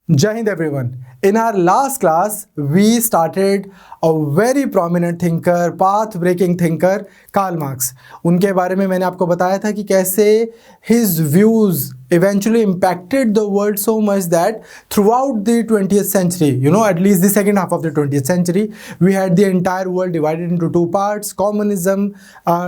Jai Hind everyone. In our last class, we started a very prominent thinker, path-breaking thinker, Karl Marx. उनके बारे में मैंने आपको बताया था कि कैसे his views eventually impacted the world so much that throughout the 20th century, at least the second half of the 20th century, we had the entire world divided into two parts, communism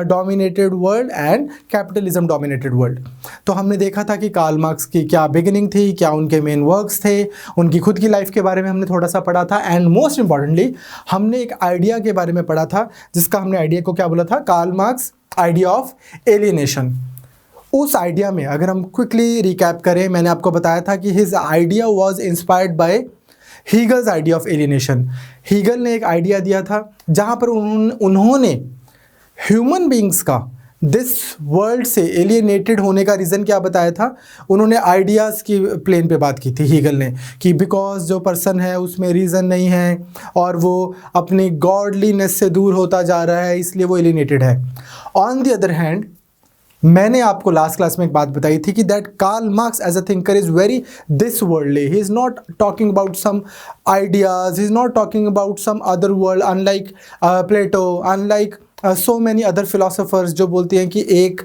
dominated world and capitalism dominated world. तो हमने देखा था कि Karl Marx की क्या beginning थी, क्या उनके मेन वर्क्स थे, उनकी खुद की लाइफ के बारे में हमने थोड़ा सा पढ़ा था एंड मोस्ट इंपॉर्टेंटली हमने एक आइडिया के बारे में पढ़ा था जिसका हमने आइडिया को क्या बोला था, Karl Marx idea of alienation. उस आइडिया में अगर हम क्विकली रिकैप करें, मैंने आपको बताया था कि his idea was inspired by Hegel's idea of alienation. Hegel ने एक आइडिया दिया था जहां पर उन्होंने ह्यूमन बीइंग्स का दिस वर्ल्ड से एलियनेटेड होने का रीज़न क्या बताया था. उन्होंने आइडियाज़ की प्लेन पे बात की थी हीगल ने कि बिकॉज जो पर्सन है उसमें रीज़न नहीं है और वो अपनी गॉडलीनेस से दूर होता जा रहा है, इसलिए वो एलियनेटेड है. ऑन द अदर हैंड, मैंने आपको लास्ट क्लास में एक बात बताई थी कि that Karl Marx as a thinker is very this worldly. He is not talking about some ideas, he is not talking about some other world, unlike Plato, unlike so many other philosophers जो बोलती हैं कि एक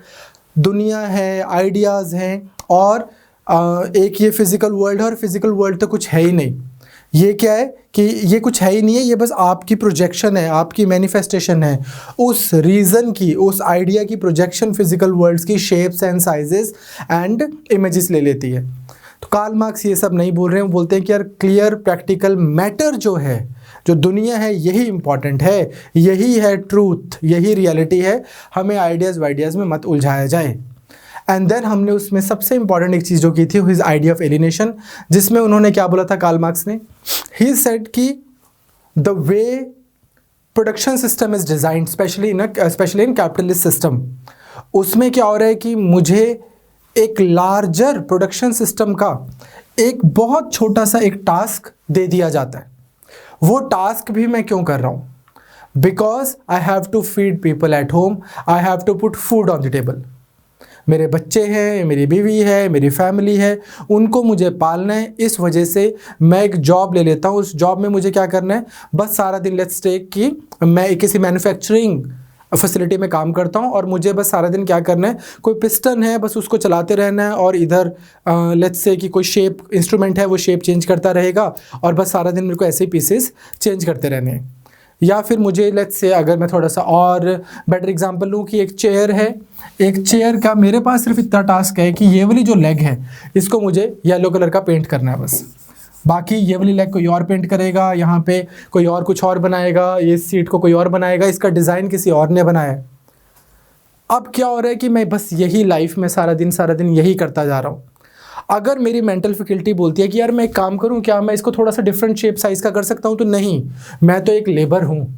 दुनिया है, ideas हैं और एक ये फिज़िकल वर्ल्ड है और फिज़िकल वर्ल्ड तो कुछ है ही नहीं. ये क्या है कि ये कुछ है ही नहीं है, ये बस आपकी प्रोजेक्शन है, आपकी मैनिफेस्टेशन है उस रीज़न की, उस आइडिया की प्रोजेक्शन फिज़िकल वर्ल्ड्स की shapes and sizes and images ले लेती है. तो कार्ल मार्क्स ये सब नहीं बोल रहे हैं, वो बोलते हैं कि यार क्लियर प्रैक्टिकल मैटर जो है, जो दुनिया है, यही इंपॉर्टेंट है, यही है ट्रूथ, यही रियलिटी है, हमें आइडियाज़ में मत उलझाया जाए. एंड देन हमने उसमें सबसे इंपॉर्टेंट एक चीज़ जो की थी हिज आइडिया ऑफ एलियनेशन, जिसमें उन्होंने क्या बोला था कार्ल मार्क्स ने. ही सेड कि the way production system is designed specially in capitalist system, उसमें क्या हो रहा है कि मुझे एक लार्जर प्रोडक्शन सिस्टम का एक बहुत छोटा सा एक टास्क दे दिया जाता है. वो टास्क भी मैं क्यों कर रहा हूँ? Because I have to feed people at home, I have to put food on the table. मेरे बच्चे हैं, मेरी बीवी है, मेरी फैमिली है, उनको मुझे पालना है. इस वजह से मैं एक जॉब ले लेता हूँ. उस जॉब में मुझे क्या करना है, बस सारा दिन लेट्स टेक कि मैं किसी मैन्युफैक्चरिंग फैसिलिटी में काम करता हूँ और मुझे बस सारा दिन क्या करना है, कोई पिस्टन है बस उसको चलाते रहना है और इधर लेट्स से कि कोई शेप इंस्ट्रूमेंट है वो शेप चेंज करता रहेगा और बस सारा दिन मेरे को ऐसे ही पीसेस चेंज करते रहने हैं. या फिर मुझे लेट्स से अगर मैं थोड़ा सा और बेटर एग्जांपल लूँ कि एक चेयर है, एक चेयर का मेरे पास सिर्फ इतना टास्क है कि ये वाली जो लेग है इसको मुझे येलो कलर का पेंट करना है बस. बाकी ये वाली लेग कोई और पेंट करेगा, यहाँ पे कोई और कुछ और बनाएगा, ये सीट को कोई और बनाएगा, इसका डिज़ाइन किसी और ने बनाया है. अब क्या हो रहा है कि मैं बस यही लाइफ में सारा दिन यही करता जा रहा हूँ. अगर मेरी मेंटल फैकल्टी बोलती है कि यार मैं एक काम करूँ, क्या मैं इसको थोड़ा सा डिफरेंट शेप साइज़ का कर सकता हूँ, तो नहीं, मैं तो एक लेबर हूँ,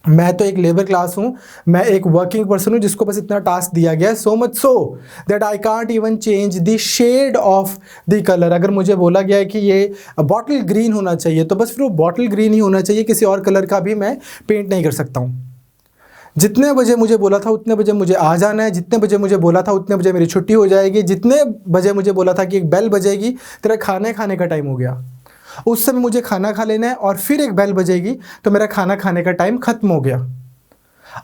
मैं तो एक लेबर क्लास हूँ, मैं एक वर्किंग पर्सन हूँ जिसको बस इतना टास्क दिया गया है. So much so that I can't even change the shade of the colour. अगर मुझे बोला गया है कि ये बॉटल ग्रीन होना चाहिए तो बस फिर वो बॉटल ग्रीन ही होना चाहिए, किसी और कलर का भी मैं पेंट नहीं कर सकता हूँ. जितने बजे मुझे बोला था उतने बजे मुझे आ जाना है, जितने बजे मुझे बोला था उतने बजे मेरी छुट्टी हो जाएगी, जितने बजे मुझे बोला था कि एक बेल बजेगी तेरा खाने का टाइम हो गया, उस समय मुझे खाना खा लेना है और फिर एक बेल बजेगी तो मेरा खाना खाने का टाइम खत्म हो गया.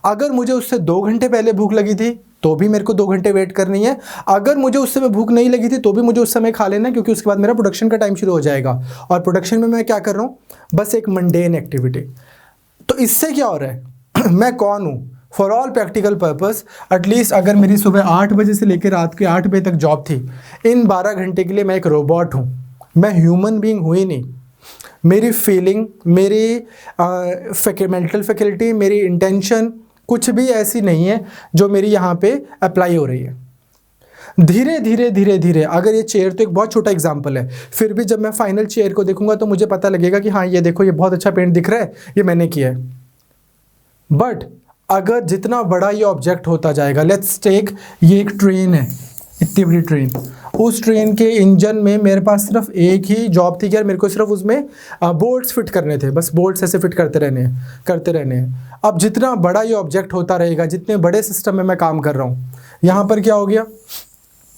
अगर मुझे उससे 2 घंटे पहले भूख लगी थी तो भी मेरे को 2 घंटे वेट करनी है. अगर मुझे उस समय भूख नहीं लगी थी तो भी मुझे उस समय खा लेना है, क्योंकि उसके बाद मेरा प्रोडक्शन का टाइम शुरू हो जाएगा. और प्रोडक्शन में मैं क्या कर रहा हूँ, बस एक मंडेन एक्टिविटी. तो इससे क्या हो रहा है मैं कौन हूँ for all practical purpose. At least अगर मेरी सुबह 8 बजे से लेकर रात के 8 बजे तक जॉब थी, इन 12 घंटे के लिए मैं एक रोबोट हूँ, मैं ह्यूमन बीइंग हुई नहीं. मेरी फीलिंग, मेरी मेंटल फैकल्टी, मेरी इंटेंशन कुछ भी ऐसी नहीं है जो मेरी यहाँ पे अप्लाई हो रही है. धीरे धीरे अगर ये चेयर तो एक बहुत छोटा एग्जांपल है, फिर भी जब मैं फाइनल चेयर को देखूंगा तो मुझे पता लगेगा कि हाँ ये देखो, ये बहुत अच्छा पेंट दिख रहा है, ये मैंने किया है. बट अगर जितना बड़ा ये ऑब्जेक्ट होता जाएगा, लेट्स टेक ये एक ट्रेन है, इतनी बड़ी ट्रेन, उस ट्रेन के इंजन में मेरे पास सिर्फ एक ही जॉब थी कि यार मेरे को सिर्फ उसमें बोल्ट्स फिट करने थे, बस बोल्ट्स ऐसे फिट करते रहने हैं. अब जितना बड़ा ये ऑब्जेक्ट होता रहेगा, जितने बड़े सिस्टम में मैं काम कर रहा हूँ, यहाँ पर क्या हो गया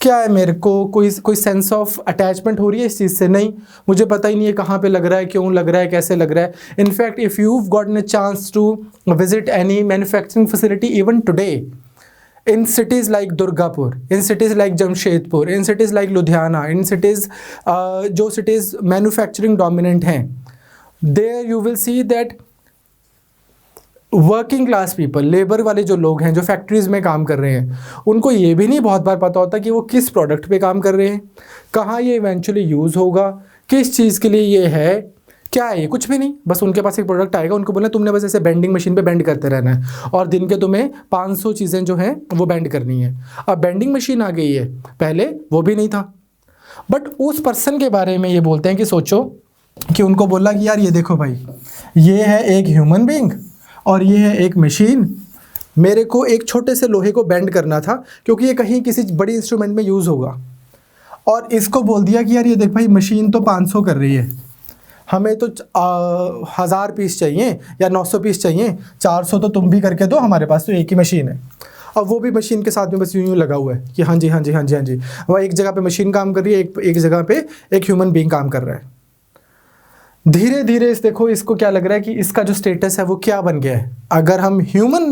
क्या है, मेरे को कोई सेंस ऑफ अटैचमेंट हो रही है इस चीज़ से? नहीं, मुझे पता ही नहीं है कहाँ पे लग रहा है, क्यों लग रहा है, कैसे लग रहा है. In fact if you gotten a chance to visit any manufacturing facility even today in cities like Durgapur, in cities like Jamshedpur, in cities like Ludhiana, in cities जो cities manufacturing dominant हैं, there you will see that working class people, labour वाले जो लोग हैं जो factories में काम कर रहे हैं, उनको ये भी नहीं बहुत बार पता होता कि वो किस प्रोडक्ट पे काम कर रहे हैं, कहाँ ये इवेंचुअली यूज़ होगा, किस चीज़ के लिए ये है, क्या है ये, कुछ भी नहीं. बस उनके पास एक प्रोडक्ट आएगा, उनको बोलना तुमने बस ऐसे बेंडिंग मशीन पे बेंड करते रहना है और दिन के तुम्हें 500 चीज़ें जो हैं वो बेंड करनी है. अब बेंडिंग मशीन आ गई है, पहले वो भी नहीं था. बट उस पर्सन के बारे में ये बोलते हैं कि सोचो कि उनको बोला कि यार ये देखो भाई, ये है एक ह्यूमन बीइंग और ये है एक मशीन. मेरे को एक छोटे से लोहे को बेंड करना था क्योंकि ये कहीं किसी बड़ी इंस्ट्रूमेंट में यूज़ होगा, और इसको बोल दिया कि यार ये देख भाई, मशीन तो 500 कर रही है, हमें तो 1000 पीस चाहिए या 900 पीस चाहिए, 400 तो तुम भी करके दो, हमारे पास तो एक ही मशीन है. अब वो भी मशीन के साथ में बस यूँ लगा हुआ है कि हाँ जी हाँ जी हाँ जी हाँ जी, वह एक जगह पे मशीन काम कर रही है, एक जगह पे एक ह्यूमन बीइंग काम कर रहा है. धीरे धीरे देखो इसको क्या लग रहा है कि इसका जो स्टेटस है वो क्या बन गया है. अगर हम ह्यूमन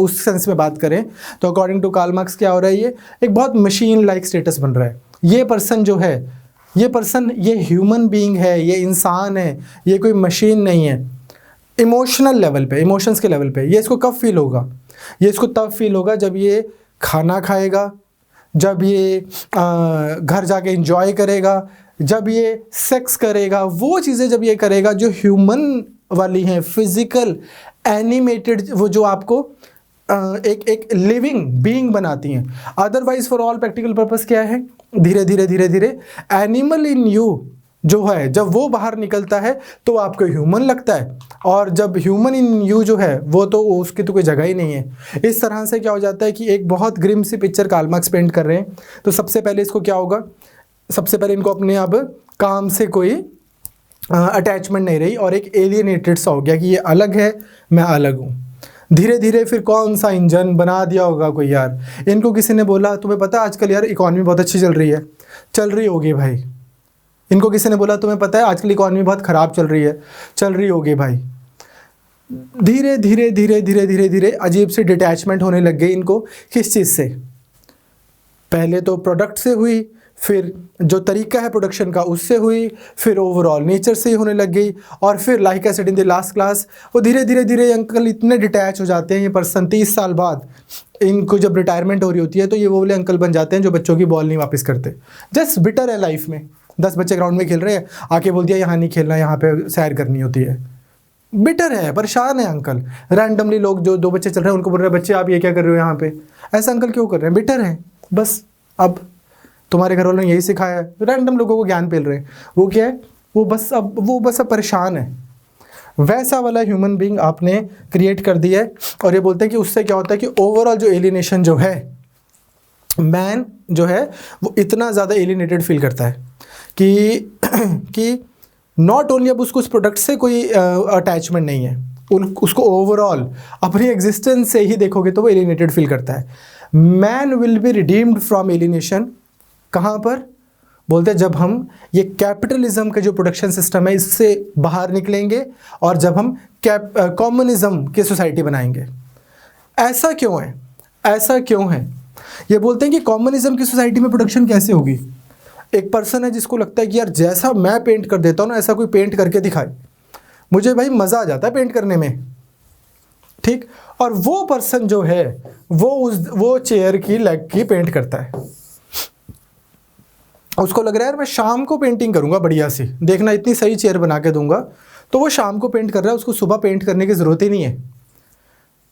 उस सेंस में बात करें तो अकॉर्डिंग टू कार्ल मार्क्स क्या हो रहा है, ये एक बहुत मशीन लाइक स्टेटस बन रहा है. ये पर्सन जो है, ये पर्सन, ये ह्यूमन बीइंग है, ये इंसान है, ये कोई मशीन नहीं है. इमोशनल लेवल पे, इमोशंस के लेवल पे ये इसको कब फील होगा? ये इसको तब फील होगा जब ये खाना खाएगा, जब ये घर जाके एंजॉय करेगा, जब ये सेक्स करेगा, वो चीज़ें जब ये करेगा जो ह्यूमन वाली हैं, फिजिकल एनिमेटेड, वो जो आपको एक लिविंग बीइंग बनाती हैं. Otherwise for all practical purpose क्या है, धीरे धीरे धीरे धीरे एनिमल इन यू जो है, जब वो बाहर निकलता है तो आपको ह्यूमन लगता है, और जब ह्यूमन इन यू जो है वो तो उसकी तो कोई जगह ही नहीं है. इस तरह से क्या हो जाता है कि एक बहुत ग्रिम सी पिक्चर कार्ल मार्क्स पेंट कर रहे हैं. तो सबसे पहले इसको क्या होगा, सबसे पहले इनको अपने अब काम से कोई अटैचमेंट नहीं रही और एक एलियनेटेड सा हो गया कि ये अलग है, मैं अलग हूँ. धीरे धीरे फिर कौन सा इंजन बना दिया होगा कोई यार, इनको किसी ने बोला तुम्हें पता है आजकल यार इकॉनमी बहुत अच्छी चल रही है, चल रही होगी भाई. इनको किसी ने बोला तुम्हें पता है आजकल इकॉनमी बहुत ख़राब चल रही है, चल रही होगी भाई. धीरे धीरे धीरे धीरे धीरे धीरे अजीब सी डिटैचमेंट होने लग गई इनको. किस चीज़ से? पहले तो प्रोडक्ट से हुई, फिर जो तरीका है प्रोडक्शन का उससे हुई, फिर ओवरऑल नेचर से ही होने लग गई, और फिर like I said in the last class, वो धीरे धीरे धीरे अंकल इतने डिटैच हो जाते हैं. ये पर्सन 30 साल बाद इनको जब रिटायरमेंट हो रही होती है तो ये वो वाले अंकल बन जाते हैं जो बच्चों की बॉल नहीं वापस करते. जस्ट बिटर है लाइफ में. 10 बच्चे ग्राउंड में खेल रहे हैं, आके बोल दिया यहाँ नहीं खेलना, यहाँ पे सैर करनी होती है. बिटर है, परेशान है अंकल. रैंडमली लोग जो 2 बच्चे चल रहे हैं उनको बोल रहे हैं बच्चे आप ये क्या कर रहे हो यहाँ पे, ऐसा अंकल क्यों कर रहे हैं? बिटर है बस. अब तुम्हारे घर वालों ने यही सिखाया है, रैंडम लोगों को ज्ञान पेल रहे हैं. वो क्या है, वो बस अब परेशान है. वैसा वाला ह्यूमन बीइंग आपने क्रिएट कर दिया है. और ये बोलते हैं कि उससे क्या होता है कि ओवरऑल जो एलिनेशन जो है, मैन जो है वो इतना ज़्यादा एलिनेटेड फील करता है कि नॉट ओनली अब उसको उस प्रोडक्ट से कोई अटैचमेंट नहीं है, उसको ओवरऑल अपनी एग्जिस्टेंस से ही देखोगे तो वो एलिनेटेड फील करता है. Man will be redeemed from alienation. कहाँ पर? बोलते हैं जब हम ये कैपिटलिज्म का जो प्रोडक्शन सिस्टम है इससे बाहर निकलेंगे और जब हम कम्युनिज्म की सोसाइटी बनाएंगे. ऐसा क्यों है? ऐसा क्यों है? ये बोलते हैं कि कम्युनिज्म की सोसाइटी में प्रोडक्शन कैसे होगी. एक पर्सन है जिसको लगता है कि यार जैसा मैं पेंट कर देता हूँ ना ऐसा कोई पेंट करके दिखाए, मुझे भाई मज़ा आ जाता है पेंट करने में, ठीक. और वो पर्सन जो है वो चेयर की लेग की पेंट करता है. उसको लग रहा है यार मैं शाम को पेंटिंग करूँगा बढ़िया सी, देखना इतनी सही चेयर बना के दूंगा. तो वो शाम को पेंट कर रहा है, उसको सुबह पेंट करने की ज़रूरत ही नहीं है.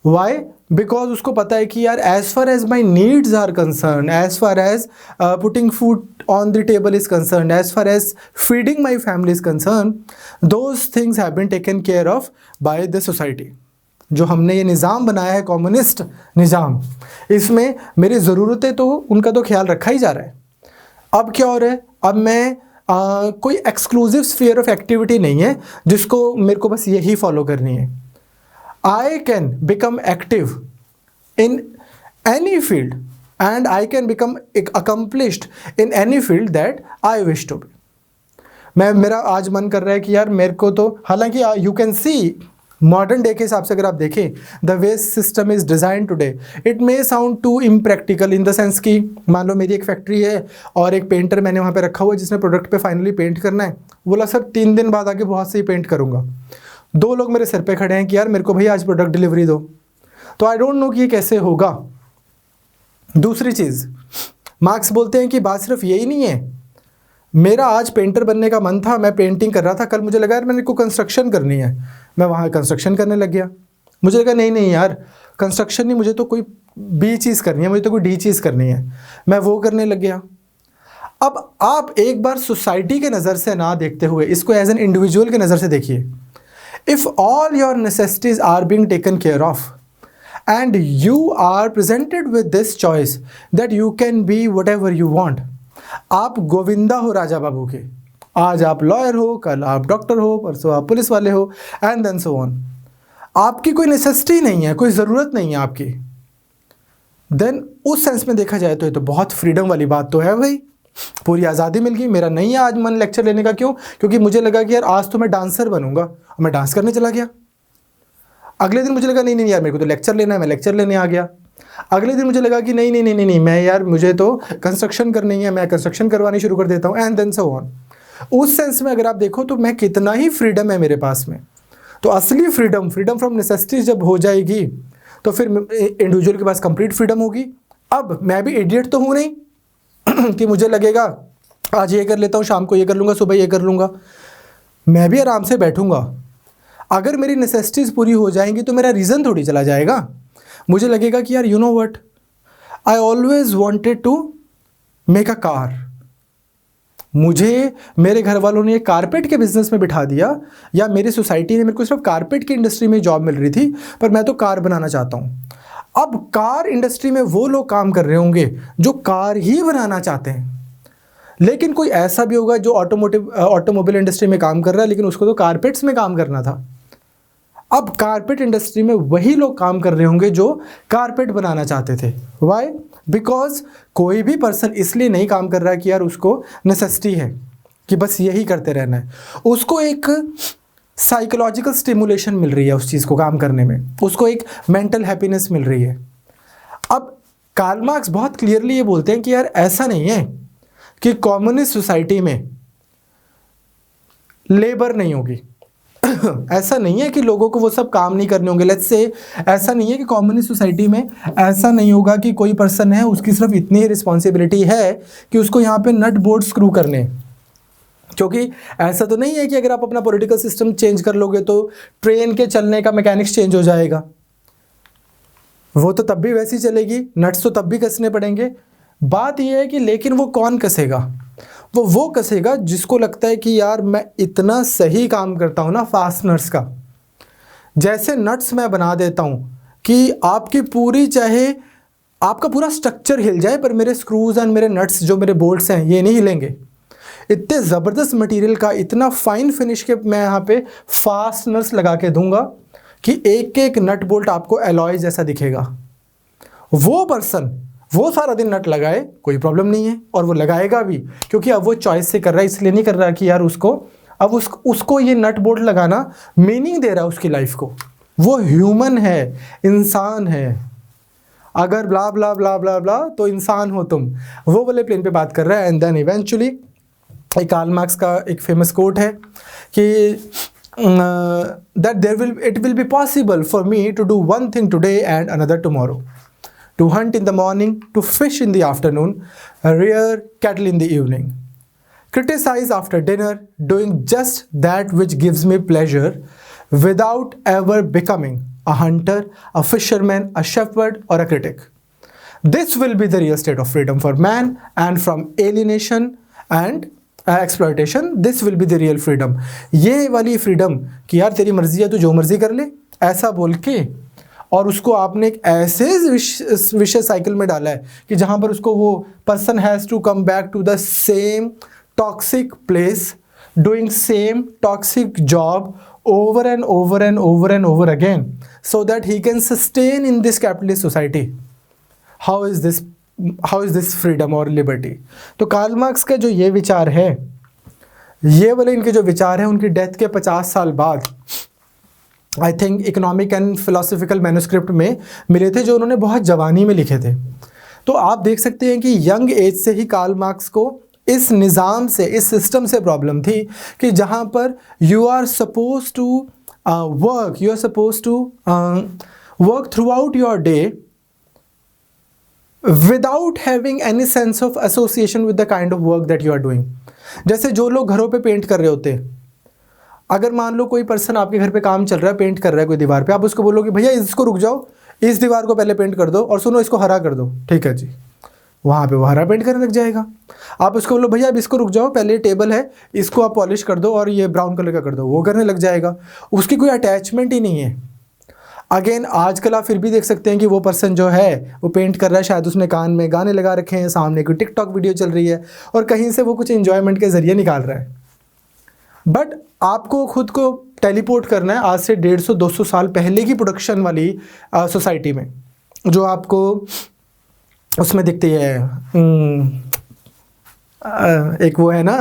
वाई? बिकॉज उसको पता है कि यार as far as my needs are concern, as far as putting food on the table is concern, as far as feeding my family is concern, those things have been taken care of by the society. जो हमने ये निज़ाम बनाया है communist निज़ाम, इसमें मेरी ज़रूरतें तो उनका तो ख्याल रखा ही जा रहा है. अब क्या हो रहा है, अब मैं कोई एक्सक्लूसिव स्फीयर ऑफ एक्टिविटी नहीं है जिसको मेरे को बस यही फॉलो करनी है. I can become active in any field and I can become accomplished in any field that I wish to be. मेरा आज मन कर रहा है कि यार मेरे को तो, हालांकि you can see modern day के हिसाब से अगर आप देखें the way system is design today, it may sound too impractical in the sense कि मान लो मेरी एक फैक्ट्री है और एक पेंटर मैंने वहाँ पे रखा हुआ है जिसने प्रोडक्ट पे फाइनली पेंट करना है, बोला सर 3 दिन बाद आके बहुत सही पेंट करूँगा। 2 लोग मेरे सर पे खड़े हैं कि यार मेरे को भैया आज प्रोडक्ट डिलीवरी दो, तो आई डोंट नो कि ये कैसे होगा। दूसरी चीज़, मार्क्स बोलते हैं कि बात सिर्फ यही नहीं है, मेरा आज पेंटर बनने का मन था, मैं पेंटिंग कर रहा था, कल मुझे लगा यार मेरे को कंस्ट्रक्शन करनी है, मैं वहाँ कंस्ट्रक्शन करने लग गया। मुझे लगा नहीं यार कंस्ट्रक्शन नहीं, मुझे तो कोई बी चीज़ करनी है, मुझे तो कोई डी चीज़ करनी है, मैं वो करने लग गया। अब आप एक बार सोसाइटी के नज़र से ना देखते हुए इसको एज एन इंडिविजुअल के नज़र से देखिए। If all your necessities are being taken care of and you are presented with this choice that you can be whatever you want, आप गोविंदा हो राजा बाबू के, आज आप लॉयर हो, कल आप डॉक्टर हो, परसों आप पुलिस वाले हो, एंड देन सो ऑन। आपकी कोई नेसेसिटी नहीं है, कोई ज़रूरत नहीं है आपकी। देन उस सेंस में देखा जाए तो ये तो बहुत फ्रीडम वाली बात तो है भाई, पूरी आज़ादी मिल गई। मेरा नहीं है आज मन लेक्चर लेने का, क्यों? क्योंकि मुझे लगा कि यार आज तो मैं डांसर बनूंगा और मैं डांस करने चला गया। अगले दिन मुझे लगा नहीं यार मेरे को तो लेक्चर लेना है, मैं लेक्चर लेने आ गया। अगले दिन मुझे लगा कि नहीं मैं यार मुझे तो कंस्ट्रक्शन करनी है, मैं कंस्ट्रक्शन करवानी शुरू कर देता हूँ, एंड देन सो ऑन। उस सेंस में अगर आप देखो तो मैं कितना ही फ्रीडम है मेरे पास में। तो असली फ्रीडम फ्रॉम नेसेसिटीज जब हो जाएगी तो फिर इंडिविजुअल के पास कंप्लीट फ्रीडम होगी। अब मैं भी इडियट तो हूँ नहीं कि मुझे लगेगा आज ये कर लेता हूँ, शाम को ये कर लूँगा, सुबह ये कर लूँगा। मैं भी आराम से बैठूँगा। अगर मेरी नेसेसिटीज़ पूरी हो जाएंगी तो मेरा रीज़न थोड़ी चला जाएगा। मुझे लगेगा कि यार you know what, I always wanted to make a car. मुझे मेरे घर वालों ने कारपेट के बिजनेस में बिठा दिया, या मेरी सोसाइटी ने मेरे को सिर्फ कारपेट की इंडस्ट्री में जॉब मिल रही थी, पर मैं तो कार बनाना चाहता हूँ। अब कार इंडस्ट्री में वो लोग काम कर रहे होंगे जो कार ही बनाना चाहते हैं, लेकिन कोई ऐसा भी होगा जो ऑटोमोबाइल इंडस्ट्री में काम कर रहा है लेकिन उसको तो कारपेट्स में काम करना था। अब कारपेट इंडस्ट्री में वही लोग काम कर रहे होंगे जो कारपेट बनाना चाहते थे। वाई? बिकॉज कोई भी पर्सन इसलिए नहीं काम कर रहा है कि यार उसको नेसेसिटी है कि बस यही करते रहना है, उसको एक साइकोलॉजिकल स्टिमुलेशन मिल रही है उस चीज़ को काम करने में, उसको एक मेंटल हैप्पीनेस मिल रही है। अब कार्ल मार्क्स बहुत क्लियरली ये बोलते हैं कि यार ऐसा नहीं है कि कम्युनिस्ट सोसाइटी में लेबर नहीं होगी ऐसा नहीं है कि लोगों को वो सब काम नहीं करने होंगे। लेट्स से ऐसा नहीं है कि कम्युनिस्ट सोसाइटी में ऐसा नहीं होगा कि कोई पर्सन है उसकी सिर्फ इतनी ही रिस्पॉन्सिबिलिटी है कि उसको यहाँ पे नट बोल्ट स्क्रू करने, क्योंकि ऐसा तो नहीं है कि अगर आप अपना पॉलिटिकल सिस्टम चेंज कर लोगे तो ट्रेन के चलने का मैकेनिक्स चेंज हो जाएगा। वो तो तब भी वैसी चलेगी, नट्स तो तब भी कसने पड़ेंगे। बात यह है कि लेकिन वो कौन कसेगा? वो कसेगा जिसको लगता है कि यार मैं इतना सही काम करता हूँ ना फास्टनर्स का, जैसे नट्स मैं बना देता हूँ कि आपकी पूरी, चाहे आपका पूरा स्ट्रक्चर हिल जाए पर मेरे स्क्रूज एंड मेरे नट्स जो मेरे बोल्ट्स हैं ये नहीं हिलेंगे। इतने ज़बरदस्त मटेरियल का इतना फाइन फिनिश के मैं यहाँ पे फास्टनर्स लगा के दूंगा कि एक एक नट बोल्ट आपको एलॉय जैसा दिखेगा। वो पर्सन वो सारा दिन नट लगाए, कोई प्रॉब्लम नहीं है, और वो लगाएगा भी, क्योंकि अब वो चॉइस से कर रहा है, इसलिए नहीं कर रहा कि यार उसको ये नट बोल्ट लगाना मीनिंग दे रहा है उसकी लाइफ को। वो ह्यूमन है, इंसान है। अगर ब्ला ब्ला ब्ला ब्ला ब्ला तो इंसान हो तुम, वो वाले प्लेन पे बात कर रहा है। एंड देन इवेंचुअली एक कार्ल मार्क्स का एक फेमस कोट है कि that it will be possible for me to do one thing today and another tomorrow, to hunt in the morning, to fish in the afternoon, rear cattle in the evening, criticize after dinner, doing just that which gives me pleasure without ever becoming a hunter, a fisherman, a shepherd or a critic. This will be the real state of freedom for man, and from alienation and exploitation this will be the real freedom. ये वाली freedom कि यार तेरी मर्जी है तो जो मर्जी कर ले, ऐसा बोल के, और उसको आपने एक ऐसे विशेष साइकिल में डाला है कि जहाँ पर उसको वो person has to come back to the same toxic place, doing same toxic job over and over and over and over again so that he can sustain in this capitalist society. How is this how is this freedom और liberty. तो Karl Marx का जो ये विचार है, ये वाले इनके जो विचार हैं, उनकी डेथ के 50 साल बाद I think economic and philosophical manuscript में मिले थे, जो उन्होंने बहुत जवानी में लिखे थे। तो आप देख सकते हैं कि यंग एज से ही कार्ल मार्क्स को इस निज़ाम से, इस सिस्टम से प्रॉब्लम थी कि जहाँ पर you are suppose to work throughout your day without having any sense of association with the kind of work that you are doing. जैसे जो लोग घरों पे पेंट कर रहे होते हैं, अगर मान लो कोई पर्सन आपके घर पे काम चल रहा है, पेंट कर रहा है कोई दीवार पे, आप उसको बोलोगे भैया इसको रुक जाओ, इस दीवार को पहले पेंट कर दो और सुनो इसको हरा कर दो, ठीक है जी, वहाँ पे वो हरा पेंट करने लग जाएगा। आप उसको बोलो भैया अब इसको रुक जाओ, पहले टेबल है इसको आप पॉलिश कर दो और ये ब्राउन कलर का कर दो, वो करने लग जाएगा। उसकी कोई अटैचमेंट ही नहीं है। अगेन आजकल आप फिर भी देख सकते हैं कि वो पर्सन जो है वो पेंट कर रहा है, शायद उसने कान में गाने लगा रखे हैं, सामने कोई टिकटॉक वीडियो चल रही है और कहीं से वो कुछ एंजॉयमेंट के ज़रिए निकाल रहा है। बट आपको खुद को टेलीपोर्ट करना है आज से 150-200 साल पहले की प्रोडक्शन वाली सोसाइटी में, जो आपको उसमें दिखती है। एक वो है ना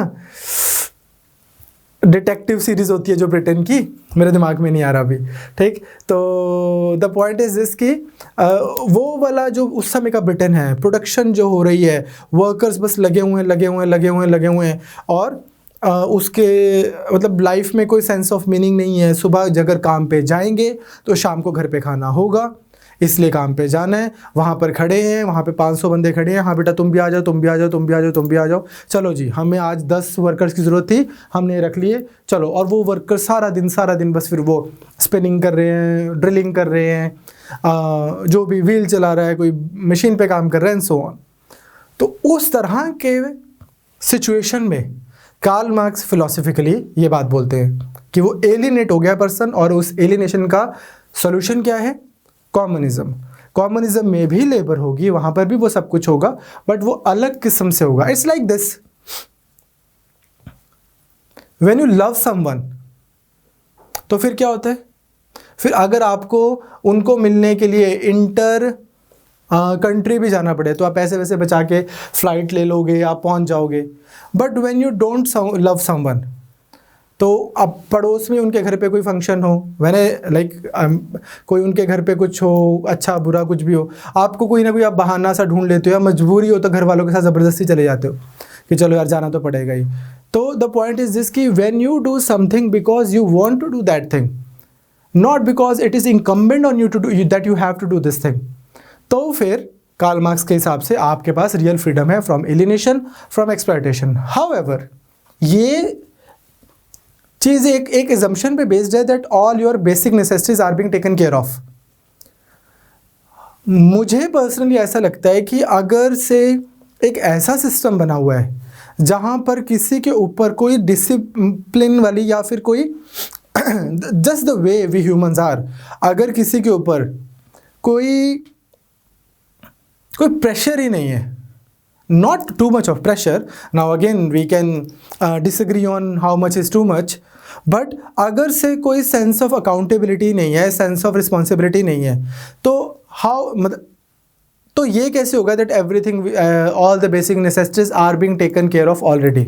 डिटेक्टिव सीरीज होती है जो ब्रिटेन की, मेरे दिमाग में नहीं आ रहा अभी, ठीक। तो द पॉइंट इज दिस कि वो वाला जो उस समय का ब्रिटेन है, प्रोडक्शन जो हो रही है, वर्कर्स बस लगे हुए हैं और उसके मतलब लाइफ में कोई सेंस ऑफ मीनिंग नहीं है। सुबह अगर काम पे जाएंगे तो शाम को घर पे खाना होगा, इसलिए काम पे जाना है। वहाँ पर खड़े हैं, वहाँ पे 500 बंदे खड़े हैं, हाँ बेटा तुम भी आ जाओ, तुम भी आ जाओ, तुम भी आ जाओ, तुम भी आ जाओ, चलो जी हमें आज 10 वर्कर्स की ज़रूरत थी, हमने रख लिए, चलो। और वो वर्कर सारा दिन बस फिर वो स्पिनिंग कर रहे हैं, ड्रिलिंग कर रहे हैं, जो भी व्हील चला रहा है, कोई मशीन पे काम कर रहा है एंड सो ऑन। तो उस तरह के सिचुएशन में कार्ल मार्क्स फिलोसफिकली ये बात बोलते हैं कि वो एलिनेट हो गया पर्सन, और उस एलिनेशन का सोल्यूशन क्या है? कॉम्युनिज्म। कॉम्युनिज्म में भी लेबर होगी, वहां पर भी वो सब कुछ होगा, बट वो अलग किस्म से होगा। It's like this, when you love someone, तो फिर क्या होता है? फिर अगर आपको उनको मिलने के लिए इंटर कंट्री भी जाना पड़े तो आप पैसे वैसे बचा के फ्लाइट ले लोगे, आप पहुंच जाओगे। But when you don't love someone, तो अब पड़ोस में उनके घर पे कोई फंक्शन हो, कोई उनके घर पे कुछ हो, अच्छा बुरा कुछ भी हो, आपको कोई ना कोई आप बहाना सा ढूंढ लेते हो, या मजबूरी हो तो घर वालों के साथ ज़बरदस्ती चले जाते हो कि चलो यार जाना तो पड़ेगा ही। तो द पॉइंट इज दिस कि when you do something because you want to do that thing, not because it is incumbent on you to do that you have to do this thing, तो फिर Karl Marx के हिसाब से आपके पास real freedom है from alienation, from exploitation. However, ये चीज़ एक एजम्पशन पे बेस्ड है that all your basic necessities are being taken care of. मुझे पर्सनली ऐसा लगता है कि अगर से एक ऐसा सिस्टम बना हुआ है जहाँ पर किसी के ऊपर कोई डिसिप्लिन वाली या फिर कोई just the way we humans are, अगर किसी के ऊपर कोई प्रेशर ही नहीं है, not too much of pressure, now again we can disagree on how much is too much, but अगर से कोई sense of accountability नहीं है, sense of responsibility नहीं है, तो तो ये कैसे होगा that everything all the basic necessities are being taken care of already।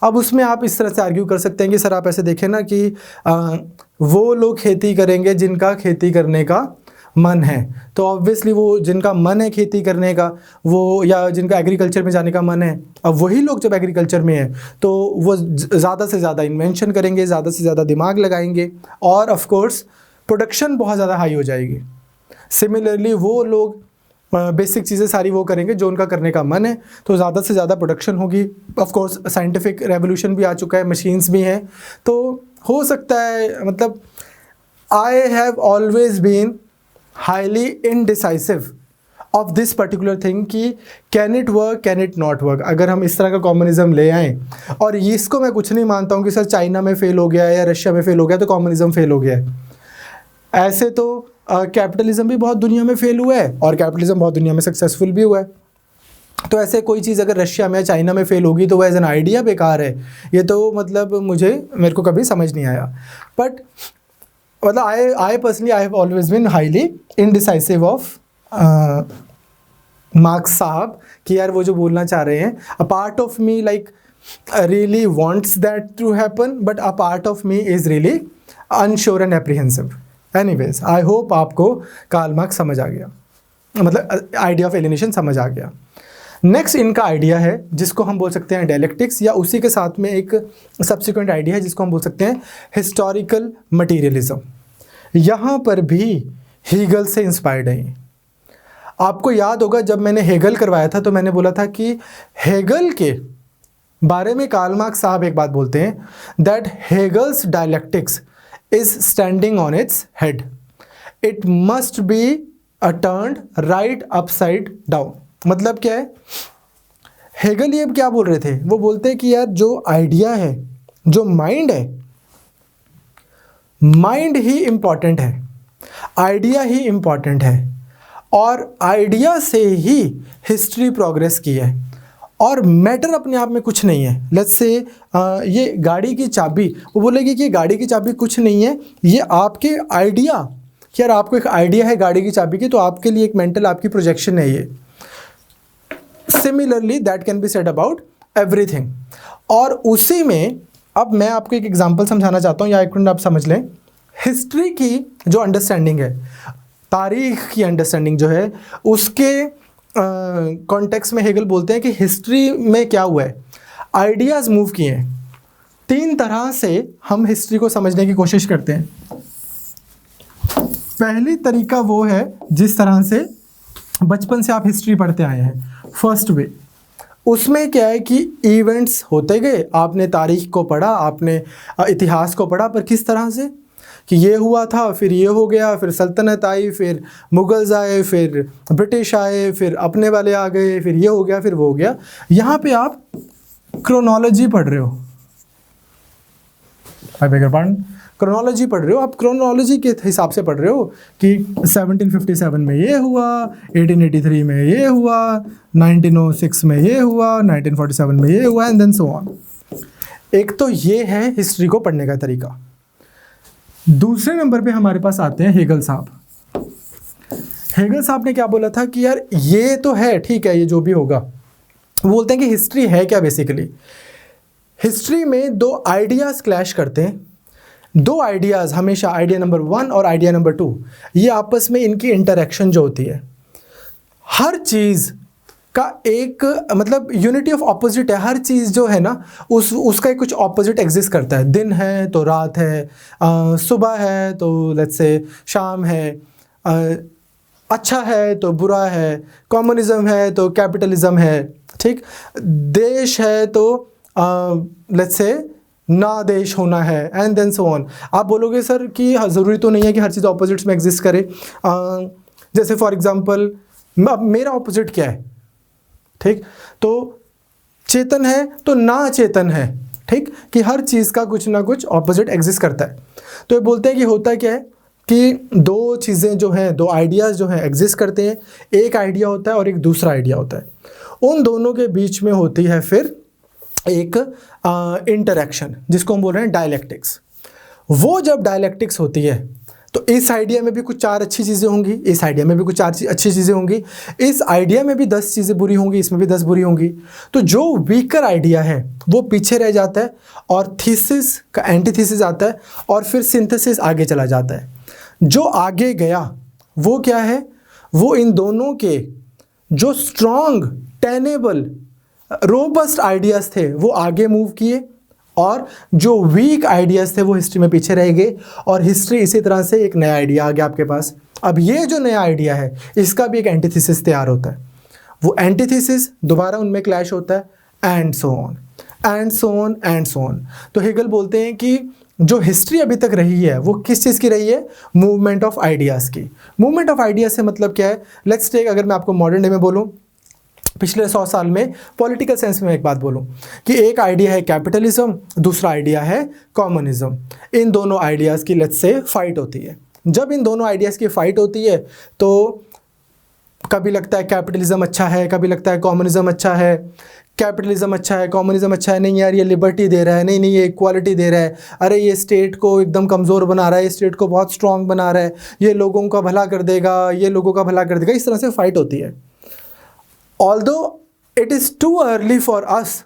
अब उसमें आप इस तरह से आर्ग्यू कर सकते हैं कि सर आप ऐसे देखें ना कि वो लोग खेती करेंगे जिनका खेती करने का मन है, तो ऑब्वियसली वो जिनका मन है खेती करने का, वो या जिनका एग्रीकल्चर में जाने का मन है, अब वही लोग जब एग्रीकल्चर में है तो वो ज़्यादा से ज़्यादा इन्वेंशन करेंगे, ज़्यादा से ज़्यादा दिमाग लगाएंगे, और ऑफ कोर्स प्रोडक्शन बहुत ज़्यादा हाई हो जाएगी। सिमिलरली वो लोग बेसिक चीज़ें सारी वो करेंगे जो उनका करने का मन है, तो ज़्यादा से ज़्यादा प्रोडक्शन होगी। ऑफ कोर्स साइंटिफिक रेवोल्यूशन भी आ चुका है, मशीन्स भी हैं, तो हो सकता है, मतलब I have always been highly indecisive of this particular thing कि can it work, can it not work. अगर हम इस तरह का कम्युनिज्म ले आएँ, और इसको मैं कुछ नहीं मानता हूँ कि सर चाइना में फेल हो गया है या रशिया में फेल हो गया तो कम्युनिज्म फेल हो गया है। ऐसे तो कैपिटलिज्म भी बहुत दुनिया में फेल हुआ है और कैपिटलिज्म बहुत दुनिया में सक्सेसफुल भी हुआ है। तो ऐसे कोई चीज़ अगर रशिया में चाइना में फेल होगी तो वह एज एन आइडिया बेकार है, ये तो मतलब मेरे को कभी समझ नहीं आया। बट मतलब I personally I have always been highly indecisive of Marx साहब कि यार वो जो बोलना चाह रहे हैं, a part of me like really wants that to happen but a part of me is really unsure and apprehensive. Anyways, I hope आपको कार्ल मार्क्स समझ आ गया, मतलब आइडिया ऑफ एलिनेशन समझ आ गया। नेक्स्ट इनका आइडिया है जिसको हम बोल सकते हैं डायलेक्टिक्स, या उसी के साथ में एक सब्सिक्वेंट आइडिया है जिसको हम बोल सकते हैं हिस्टोरिकल मटीरियलिज्म। यहाँ पर भी हेगल से इंस्पायर्ड है। आपको याद होगा जब मैंने हेगल करवाया था तो मैंने बोला था कि हेगल के बारे में कार्ल मार्क्स साहब एक बात बोलते हैं that Hegel's dialectics is standing on its head, it must be turned right upside down. मतलब क्या है, हेगल ये क्या बोल रहे थे, वो बोलते हैं कि यार जो आइडिया है, जो माइंड है, माइंड ही इंपॉर्टेंट है, आइडिया ही इंपॉर्टेंट है, और आइडिया से ही हिस्ट्री प्रोग्रेस की है, और मैटर अपने आप में कुछ नहीं है। लेट्स से ये गाड़ी की चाबी, वो बोलेगी कि ये गाड़ी की चाबी कुछ नहीं है, ये आपके आइडिया, कि यार आपको एक आइडिया है गाड़ी की चाबी की, तो आपके लिए एक मेंटल आपकी प्रोजेक्शन है ये। Similarly that can be said about everything. और उसी में अब मैं आपको एक एग्जांपल समझाना चाहता हूँ, या एक मिनट आप समझ लें। हिस्ट्री की जो अंडरस्टैंडिंग है, तारीख की अंडरस्टैंडिंग जो है, उसके कॉन्टेक्स्ट में हेगल बोलते हैं कि हिस्ट्री में क्या हुआ है, आइडियाज़ मूव किए हैं। 3 तरह से हम हिस्ट्री को समझने की कोशिश करते हैं। पहली तरीका वो है जिस तरह से बचपन से आप हिस्ट्री पढ़ते आए हैं, फर्स्ट वे। उसमें क्या है कि इवेंट्स होते गए, आपने तारीख को पढ़ा, आपने इतिहास को पढ़ा, पर किस तरह से कि ये हुआ था, फिर ये हो गया, फिर सल्तनत आई, फिर मुगल्स आए, फिर ब्रिटिश आए, फिर अपने वाले आ गए, फिर ये हो गया, फिर वो हो गया। यहाँ पे आप क्रोनोलॉजी पढ़ रहे हो, I beg your pardon, chronology पढ़ रहे हो, आप क्रोनोलॉजी के हिसाब से पढ़ रहे हो कि 1757 में ये हुआ, 1883 में ये हुआ, 1906 में ये हुआ, 1947 में ये हुआ, एंड देन सो ऑन। एक तो ये है हिस्ट्री को पढ़ने का तरीका। दूसरे नंबर पे हमारे पास आते हैं हेगल साहब। हेगल साहब ने क्या बोला था कि यार ये तो है, ठीक है, ये जो भी होगा, वो बोलते हैं कि हिस्ट्री है क्या। बेसिकली हिस्ट्री में 2 आइडियाज़ क्लैश करते हैं। 2 आइडियाज़ हमेशा, आइडिया नंबर 1 और आइडिया नंबर 2, ये आपस में इनकी इंटरेक्शन जो होती है, हर चीज़ का एक मतलब यूनिटी ऑफ ऑपोजिट है। हर चीज़ जो है ना, उसका एक कुछ ऑपोजिट एग्जिस्ट करता है। दिन है तो रात है, सुबह है तो लेट्स से शाम है, अच्छा है तो बुरा है, कम्युनिज्म है तो कैपिटलिज्म है, ठीक, देश है तो लेट्स से ना देश होना है, एंड देन सो ऑन। आप बोलोगे सर कि ज़रूरी तो नहीं है कि हर चीज़ ऑपोजिट्स में एग्जिस्ट करे। जैसे फॉर एग्जांपल मेरा ऑपोजिट क्या है, ठीक, तो चेतन है तो ना चेतन है, ठीक, कि हर चीज़ का कुछ ना कुछ ऑपोजिट एग्जिस्ट करता है। तो ये बोलते हैं कि होता क्या है कि 2 चीज़ें जो हैं, 2 आइडियाज़ जो हैं एग्जिस्ट करते हैं। एक आइडिया होता है और एक दूसरा आइडिया होता है। उन दोनों के बीच में होती है फिर एक इंटरेक्शन, जिसको हम बोल रहे हैं डायलेक्टिक्स। वो जब डायलेक्टिक्स होती है तो इस आइडिया में भी कुछ 4 अच्छी चीज़ें होंगी, इस आइडिया में भी कुछ 4 अच्छी चीज़ें होंगी, इस आइडिया में भी 10 चीज़ें बुरी होंगी, इसमें भी 10 बुरी होंगी। तो जो वीकर आइडिया है वो पीछे रह जाता है, और थीसिस का एंटीथीसिस आता है, और फिर सिंथेसिस आगे चला जाता है। जो आगे गया वो क्या है, वो इन दोनों के जो स्ट्रॉन्ग, टेनेबल, रोबस्ट आइडियाज़ थे वो आगे मूव किए, और जो वीक आइडियाज़ थे वो हिस्ट्री में पीछे रह गए, और हिस्ट्री इसी तरह से एक नया आइडिया आ गया आपके पास। अब ये जो नया आइडिया है इसका भी एक एंटीथीसिस तैयार होता है, वो एंटीथीसिस दोबारा उनमें क्लैश होता है, and so on and so on and so on. तो हेगल बोलते हैं कि जो हिस्ट्री अभी तक रही है वो किस चीज़ की रही है, मूवमेंट ऑफ आइडियाज़ की। मूवमेंट ऑफ आइडियाज़ से मतलब क्या है, लेट्स टेक, अगर मैं आपको मॉडर्न डे में बोलूँ, पिछले 100 साल में पॉलिटिकल सेंस में एक बात बोलूं कि एक आइडिया है कैपिटलिज्म, दूसरा आइडिया है कम्युनिज्म। इन दोनों आइडियाज़ की लेट्स से फाइट होती है। जब इन दोनों आइडियाज़ की फाइट होती है तो कभी लगता है कैपिटलिज्म अच्छा है, कभी लगता है कम्युनिज्म अच्छा है, कैपिटलिज्म अच्छा है, कम्युनिज्म अच्छा है, नहीं यार ये लिबर्टी दे रहा है, नहीं ये इक्वालिटी दे रहा है, अरे ये स्टेट को एकदम कमज़ोर बना रहा है, ये स्टेट को बहुत स्ट्रॉन्ग बना रहा है, ये लोगों का भला कर देगा, ये लोगों का भला कर देगा। इस तरह से फाइट होती है। Although it is too early for us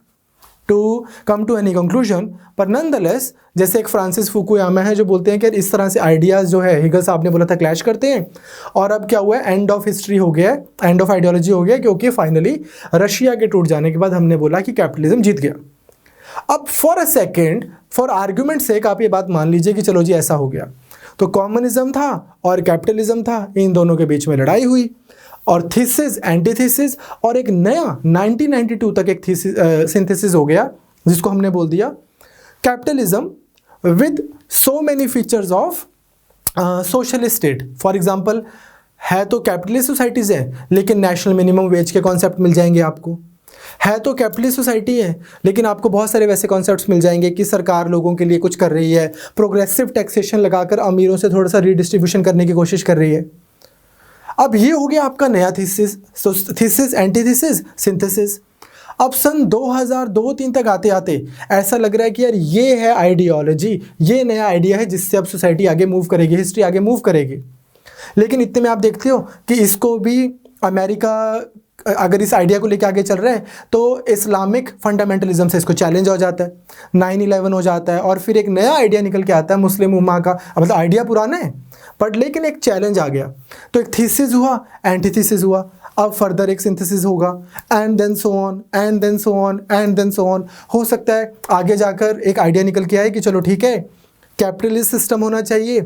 to come to any conclusion, पर नॉनदलेस जैसे एक फ्रांसिस फुकुयामा है जो बोलते हैं कि इस तरह से आइडियाज़ जो है हिगल साहब ने बोला था क्लैश करते हैं, और अब क्या हुआ है, एंड ऑफ हिस्ट्री हो गया है, एंड ऑफ आइडियोलॉजी हो गया, क्योंकि फाइनली रशिया के टूट जाने के बाद हमने बोला कि कैपिटलिज्म जीत गया। अब for a second, for argument sake आप ये बात मान लीजिए कि चलो जी ऐसा हो गया, तो कम्युनिज्म था और कैपिटलिज्म था, इन दोनों के बीच में लड़ाई हुई और थीसिस एंटीथीसिस, और एक नया 1992 तक एक सिंथेसिस हो गया जिसको हमने बोल दिया capitalism with so many features of socialist state. For example है तो कैपिटलिस्ट सोसाइटीज़ है लेकिन नेशनल मिनिमम वेज के कॉन्सेप्ट मिल जाएंगे आपको, है तो कैपिटलिस्ट सोसाइटी है लेकिन आपको बहुत सारे वैसे कॉन्सेप्ट्स मिल जाएंगे कि सरकार लोगों के लिए कुछ कर रही है, प्रोग्रेसिव टैक्सेशन लगाकर अमीरों से थोड़ा सा रीडिस्ट्रीब्यूशन करने की कोशिश कर रही है। अब ये हो गया आपका नया थीसिस एंटीथीसिस सिंथेसिस। अब सन 2002-3 तक आते आते ऐसा लग रहा है कि यार ये है आइडियोलॉजी, ये नया आइडिया है जिससे अब सोसाइटी आगे मूव करेगी, हिस्ट्री आगे मूव करेगी। लेकिन इतने में आप देखते हो कि इसको भी अमेरिका अगर इस आइडिया को लेकर आगे चल रहे हैं तो इस्लामिक फंडामेंटलिज्म से इसको चैलेंज हो जाता है, 9/11 हो जाता है, और फिर एक नया आइडिया निकल के आता है मुस्लिम उम्मा का। मतलब आइडिया पुराना है बट लेकिन एक चैलेंज आ गया, तो एक थीसिस हुआ, एंटीथीसिस हुआ, अब फर्दर एक सिंथेसिस होगा, and then so on and then so on and then so on. हो सकता है आगे जाकर एक आइडिया निकल के आए कि चलो ठीक है कैपिटलिस्ट सिस्टम होना चाहिए,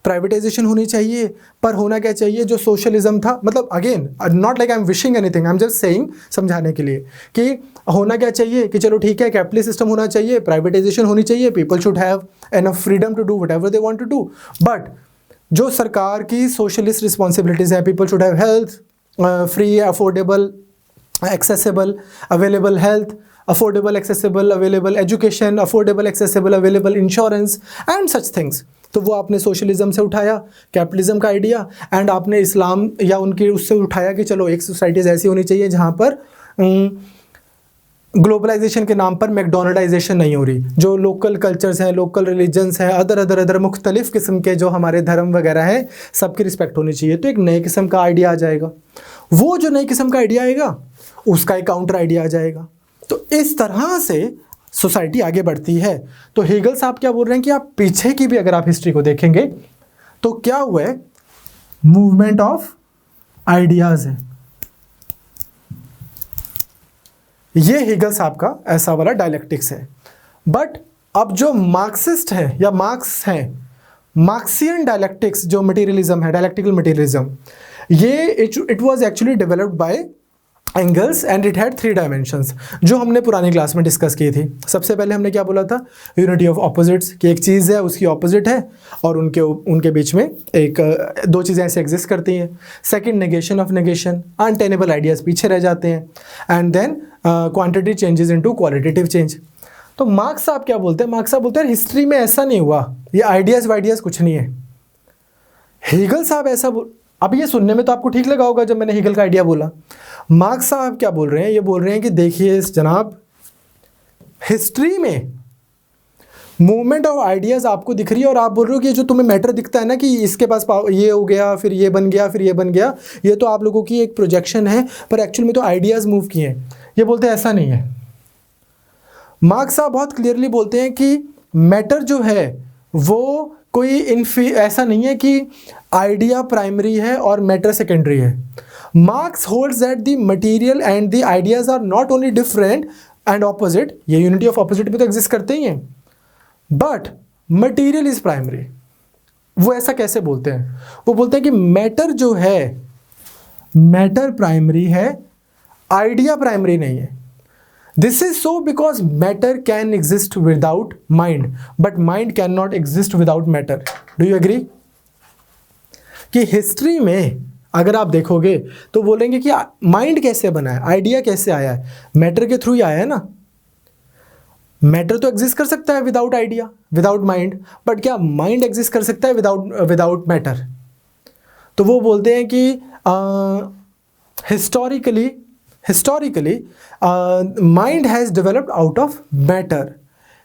प्राइवेटाइजेशन होनी चाहिए, पर होना क्या चाहिए जो सोशलिज्म था, मतलब again not like I am wishing anything, I am just saying समझाने के लिए कि होना क्या चाहिए कि चलो ठीक है कैपिटलिस्ट सिस्टम होना चाहिए, प्राइवेटाइजेशन होनी चाहिए, people should have enough freedom to do whatever they want to do, but जो सरकार की सोशलिस्ट रिस्पॉन्सिबिलिटीज़ हैं, people should have health, free affordable accessible available health, affordable accessible available education, affordable accessible available insurance and such things. तो वो आपने socialism से उठाया capitalism का आइडिया, एंड आपने इस्लाम या उनके उससे उठाया कि चलो एक सोसाइटीज़ ऐसी होनी चाहिए जहाँ पर ग्लोबलाइजेशन के नाम पर मैकडोनल्डाइजेशन नहीं हो रही, जो लोकल कल्चर्स हैं, लोकल रिलीजन्स हैं, अदर मुख्तलिफ किस्म के जो हमारे धर्म वगैरह हैं, सबकी रिस्पेक्ट होनी चाहिए। तो एक नए किस्म का आइडिया आ जाएगा, वो जो नए किस्म का आइडिया आएगा उसका एक काउंटर आइडिया आ जाएगा। तो इस तरह से सोसाइटी आगे बढ़ती है। तो हेगल साहब क्या बोल रहे हैं कि आप पीछे की भी अगर आप हिस्ट्री को देखेंगे तो क्या हुआ है, मूवमेंट ऑफ आइडियाज़ है। ये हेगल साहब का ऐसा वाला डायलेक्टिक्स है। बट अब जो मार्क्सिस्ट है या मार्क्स है, मार्क्सियन डायलेक्टिक्स जो मटेरियलिज्म है, डायलेक्टिकल मटेरियलिज्म, ये it was actually developed by angles and it had 3 dimensions, जो हमने पुरानी क्लास में डिस्कस की थी। सबसे पहले हमने क्या बोला था, यूनिटी ऑफ ऑपोजिट्स, कि एक चीज़ है उसकी ऑपोजिट है और उनके बीच में एक 2 चीज़ें ऐसे एग्जिस्ट करती हैं। Second, negation of negation, untenable ideas पीछे रह जाते हैं, and then quantity changes into qualitative change. तो मार्क्स साहब क्या बोलते हैं, मार्क्स साहब बोलते हैं हिस्ट्री में ऐसा नहीं हुआ, ये आइडियाज़ वाइडियाज़ कुछ नहीं है। हेगल साहब ऐसा अब ये सुनने में तो आपको ठीक लगा होगा जब मैंने हेगल का आइडिया बोला। मार्क्स साहब क्या बोल रहे हैं, ये बोल रहे हैं कि देखिए जनाब, हिस्ट्री में मूवमेंट ऑफ आइडियाज़ आपको दिख रही है और आप बोल रहे हो कि जो तुम्हें मैटर दिखता है ना कि इसके पास ये हो गया, फिर ये बन गया, फिर ये बन गया, ये तो आप लोगों की एक प्रोजेक्शन है, पर एक्चुअल में तो आइडियाज़ मूव किए हैं। ये बोलते हैं ऐसा नहीं है। मार्क्स साहब बहुत क्लियरली बोलते हैं कि मैटर जो है वो कोई ऐसा नहीं है कि आइडिया प्राइमरी है और मैटर सेकेंडरी है। Marx holds that the material and the ideas are not only different and opposite, ये यूनिटी ऑफ ऑपोजिट भी तो एग्जिस्ट करते ही हैं, बट मटेरियल इज प्राइमरी। वो ऐसा कैसे बोलते हैं, वो बोलते हैं कि मैटर जो है, मैटर प्राइमरी है, आइडिया प्राइमरी नहीं है। This is so because matter can exist without mind, but mind cannot exist without matter. Do you agree? कि हिस्ट्री में अगर आप देखोगे तो बोलेंगे कि माइंड कैसे बना है, आइडिया कैसे आया है, मैटर के थ्रू ही आया है ना। मैटर तो एग्जिस्ट कर सकता है without idea, without mind, but क्या माइंड एग्जिस्ट कर सकता है विदाउट मैटर? तो वो बोलते हैं कि historically mind has developed out of matter,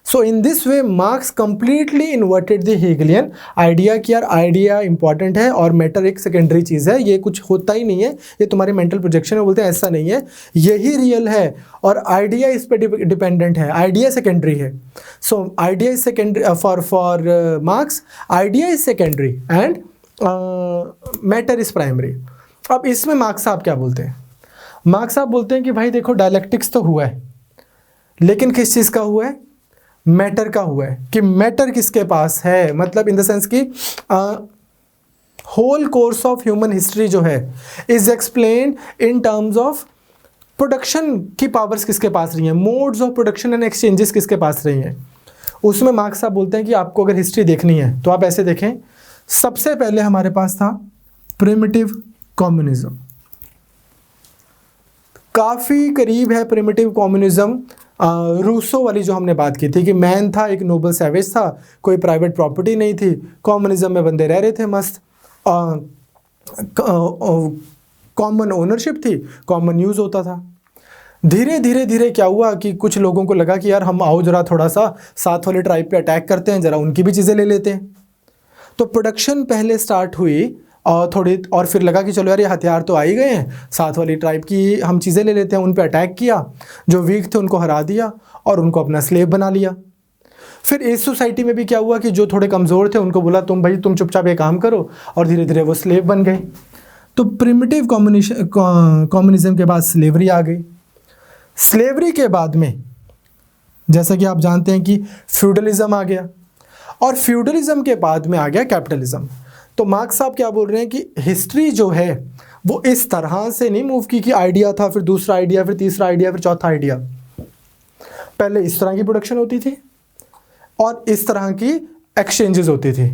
so in this way Marx completely inverted the Hegelian idea कि यार आइडिया इंपॉर्टेंट है और मैटर एक सेकेंडरी चीज़ है, ये कुछ होता ही नहीं है, ये तुम्हारे मेंटल प्रोजेक्शन है। बोलते हैं ऐसा नहीं है, यही रियल है और आइडिया इस पर डिपेंडेंट है, आइडिया सेकेंडरी है। So idea is secondary for marks, idea is secondary and matter is primary. अब इसमें मार्क्स साहब क्या बोलते हैं? मार्क्स साहब बोलते हैं कि भाई देखो डायलेक्टिक्स तो हुआ है, लेकिन किस चीज़ का हुआ है? मैटर का हुआ है। कि मैटर किसके पास है, मतलब इन द सेंस कि whole course of human history जो है is explained in terms of production की पावर्स किसके पास रही हैं, modes of production and exchanges किसके पास रही हैं। उसमें मार्क्स साहब बोलते हैं कि आपको अगर हिस्ट्री देखनी है तो आप ऐसे देखें, सबसे पहले हमारे पास था प्रिमिटिव कम्युनिज्म, काफ़ी करीब है प्रिमिटिव कम्युनिज्म रूसो वाली जो हमने बात की थी कि मैन था एक नोबल सैवेज था, कोई प्राइवेट प्रॉपर्टी नहीं थी, कम्युनिज्म में बंदे रह रहे थे मस्त, कॉमन ओनरशिप थी, कॉमन यूज़ होता था। धीरे धीरे धीरे क्या हुआ कि कुछ लोगों को लगा कि यार हम आओ जरा थोड़ा सा साथ वाले ट्राइब पे अटैक करते हैं, ज़रा उनकी भी चीज़ें ले लेते हैं। तो प्रोडक्शन पहले स्टार्ट हुई और थोड़ी, और फिर लगा कि चलो यार ये हथियार तो आ ही गए हैं, साथ वाली ट्राइब की हम चीज़ें ले लेते हैं, उन पे अटैक किया, जो वीक थे उनको हरा दिया और उनको अपना स्लेव बना लिया। फिर इस सोसाइटी में भी क्या हुआ कि जो थोड़े कमज़ोर थे उनको बोला तुम चुपचाप ये काम करो, और धीरे धीरे वो स्लेव बन गए। तो प्रिमिटिव कम्युनिज्म के बाद स्लेवरी आ गई। स्लेवरी के बाद में जैसा कि आप जानते हैं कि फ्यूडलिज्म आ गया, और फ्यूडलिज्म के बाद में आ गया कैपिटलिज्म। तो मार्क्स साहब क्या बोल रहे हैं कि हिस्ट्री जो है वो इस तरह से नहीं मूव की कि आइडिया था, फिर दूसरा आइडिया, फिर तीसरा आइडिया, फिर चौथा आइडिया। पहले इस तरह की प्रोडक्शन होती थी और इस तरह की एक्सचेंजेस होती थी,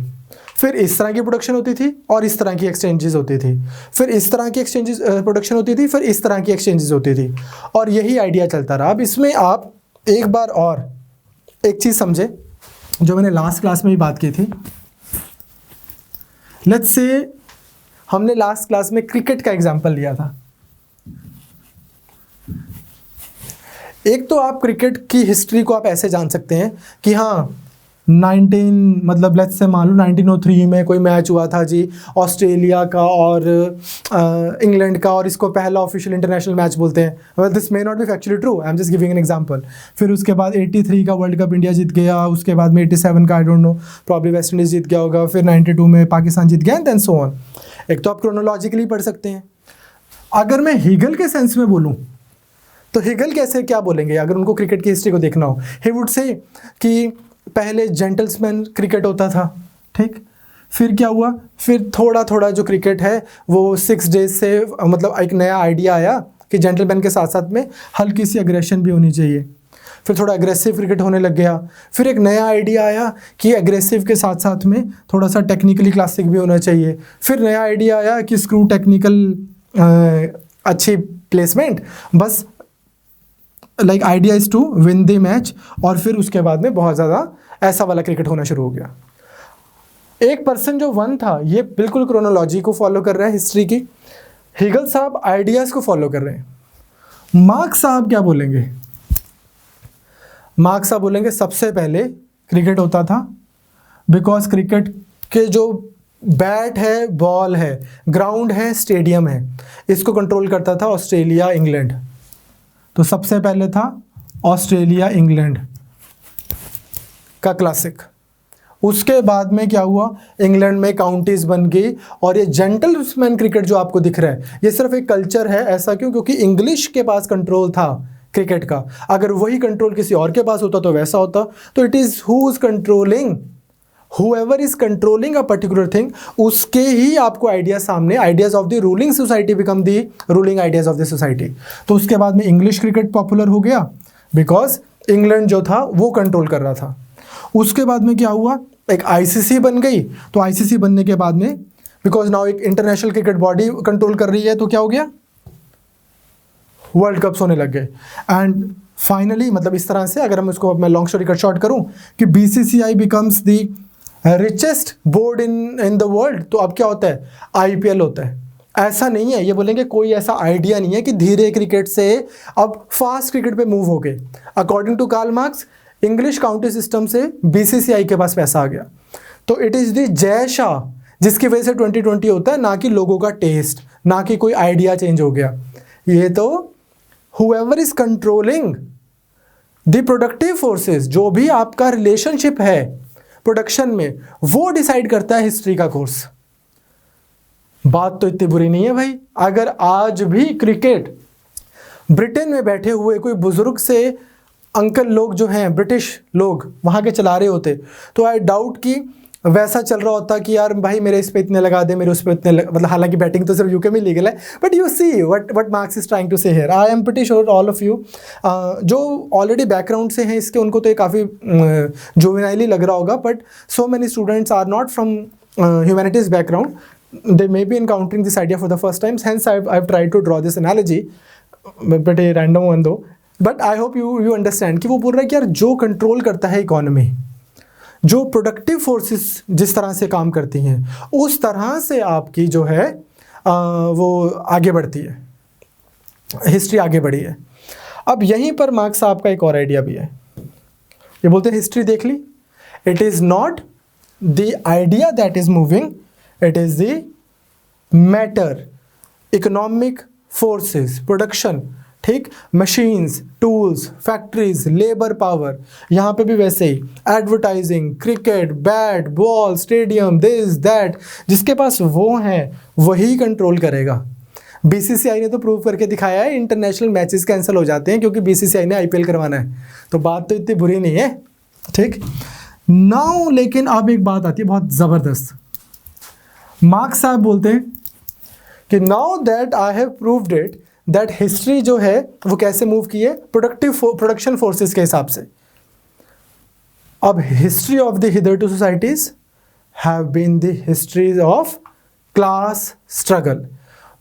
फिर इस तरह की प्रोडक्शन होती थी और इस तरह की एक्सचेंजेस होती थी, फिर इस तरह की एक्सचेंजेस प्रोडक्शन होती थी, फिर इस तरह की एक्सचेंजेस होती थी, और यही आइडिया चलता रहा। अब इसमें आप एक बार और एक चीज़ समझे जो मैंने लास्ट क्लास में भी बात की थी। लेट्स से हमने लास्ट क्लास में क्रिकेट का एग्जांपल लिया था। एक तो आप क्रिकेट की हिस्ट्री को आप ऐसे जान सकते हैं कि हाँ 19 मतलब लेट्स से मान लो 1903 में कोई मैच हुआ था जी, ऑस्ट्रेलिया का और इंग्लैंड का, और इसको पहला ऑफिशियल इंटरनेशनल मैच बोलते हैं। Well this may not be factually true, I am just giving an example. फिर उसके बाद 83 का वर्ल्ड कप इंडिया जीत गया, उसके बाद में 87 का I don't know probably West Indies जीत गया होगा, फिर 92 में पाकिस्तान जीत गया, एंड देन सो ऑन। एक तो आप क्रोनोलॉजिकली पढ़ सकते हैं। अगर मैं हीगल के सेंस में बोलूँ तो हीगल कैसे क्या बोलेंगे अगर उनको क्रिकेट की हिस्ट्री को देखना हो? ही वुड से कि पहले जेंटल्समैन क्रिकेट होता था, ठीक, फिर क्या हुआ, फिर थोड़ा थोड़ा जो क्रिकेट है वो 6 डेज से मतलब एक नया आइडिया आया कि जेंटलमैन के साथ साथ में हल्की सी अग्रेशन भी होनी चाहिए, फिर थोड़ा एग्रेसिव क्रिकेट होने लग गया। फिर एक नया आइडिया आया कि एग्रेसिव के साथ साथ में थोड़ा सा टेक्निकली क्लासिक भी होना चाहिए। फिर नया आइडिया आया कि स्क्रू टेक्निकल अच्छी प्लेसमेंट, बस like idea is to win the match. और फिर उसके बाद में बहुत ज़्यादा ऐसा वाला क्रिकेट होना शुरू हो गया। एक पर्सन जो वन था ये बिल्कुल क्रोनोलॉजी को फॉलो कर रहा है हिस्ट्री की, हीगल साहब आइडियाज़ को फॉलो कर रहे हैं। मार्क्स साहब क्या बोलेंगे? मार्क्स साहब बोलेंगे सबसे पहले क्रिकेट होता था बिकॉज क्रिकेट के जो बैट है, बॉल है, ग्राउंड है, स्टेडियम है, इसको कंट्रोल करता था ऑस्ट्रेलिया इंग्लैंड। तो सबसे पहले था ऑस्ट्रेलिया इंग्लैंड का क्लासिक। उसके बाद में क्या हुआ, इंग्लैंड में काउंटीज़ बन गई, और ये जेंटलमैन क्रिकेट जो आपको दिख रहा है ये सिर्फ एक कल्चर है। ऐसा क्यों? क्योंकि इंग्लिश के पास कंट्रोल था क्रिकेट का। अगर वही कंट्रोल किसी और के पास होता तो वैसा होता। तो it is who is controlling, whoever is controlling a particular thing, उसके ही आपको आइडिया सामने, ideas of the ruling society become the ruling ideas of the society. तो उसके बाद में इंग्लिश क्रिकेट पॉपुलर हो गया बिकॉज इंग्लैंड जो था वो कंट्रोल कर रहा था। उसके बाद में क्या हुआ, एक आईसीसी बन गई। तो आईसीसी बनने के बाद में बिकॉज नाउ एक इंटरनेशनल क्रिकेट बॉडी कंट्रोल कर रही है, तो क्या हो गया, वर्ल्ड कप्स होने लग गए। एंड फाइनली मतलब इस तरह से अगर हम इसको मैं लॉन्ग स्टोरी कट शॉर्ट करूं कि BCCI becomes the richest board in the world. तो अब क्या होता है, आईपीएल होता है। ऐसा नहीं है, ये बोलेंगे कोई ऐसा आइडिया नहीं है कि धीरे क्रिकेट से अब फास्ट क्रिकेट पे मूव हो गए। According to Karl Marx English county system से बीसीसीआई के पास पैसा आ गया। तो it is the Jay Shah जिसकी वजह से 2020 होता है, ना कि लोगों का टेस्ट, ना कि कोई आइडिया चेंज हो गया। ये तो whoever is controlling the productive forces, जो भी आपका रिलेशनशिप है प्रोडक्शन में, वो डिसाइड करता है हिस्ट्री का कोर्स। बात तो इतनी बुरी नहीं है भाई। अगर आज भी क्रिकेट ब्रिटेन में बैठे हुए कोई बुजुर्ग से अंकल लोग जो हैं, ब्रिटिश लोग वहाँ के चला रहे होते, तो आई डाउट कि वैसा चल रहा होता कि यार भाई मेरे इस पे इतने लगा दे, मेरे उस पे इतने मतलब हालांकि बैटिंग तो सिर्फ यूके में लीगल है, but you see what Marx is trying to say here. I am pretty sure all of you जो ऑलरेडी बैकग्राउंड से हैं इसके, उनको तो ये काफ़ी जुवेनाइली लग रहा होगा, but so many students are not from humanities background, they may be encountering this idea for the first time, hence I've tried to draw this analogy, but a random one though, but I hope you understand कि वो बोल रहा है कि यार जो control करता है इकोनॉमी, जो प्रोडक्टिव फोर्सेस जिस तरह से काम करती हैं, उस तरह से आपकी जो है वो आगे बढ़ती है, हिस्ट्री आगे बढ़ी है। अब यहीं पर मार्क्स साहब का एक और आइडिया भी है, ये बोलते हैं हिस्ट्री देख ली, it is not the idea that is moving, it is the matter, economic forces, production, ठीक, machines, tools, factories, labor power, यहाँ पे भी वैसे ही advertising, cricket, bat, ball, stadium, this, that, जिसके पास वो है वही कंट्रोल करेगा। बीसीसीआई ने तो प्रूव करके दिखाया है, इंटरनेशनल मैचेस कैंसिल हो जाते हैं क्योंकि बीसीसीआई ने आईपीएल करवाना है, तो बात तो इतनी बुरी नहीं है, ठीक। नाउ लेकिन अब एक बात आती है बहुत ज़बरदस्त। मार्क्स साहब बोलते हैं कि now that I have proved it that history जो है वो कैसे मूव की है, प्रोडक्शन फोर्सेस के हिसाब से। अब history of the hitherto societies have been the histories of class struggle.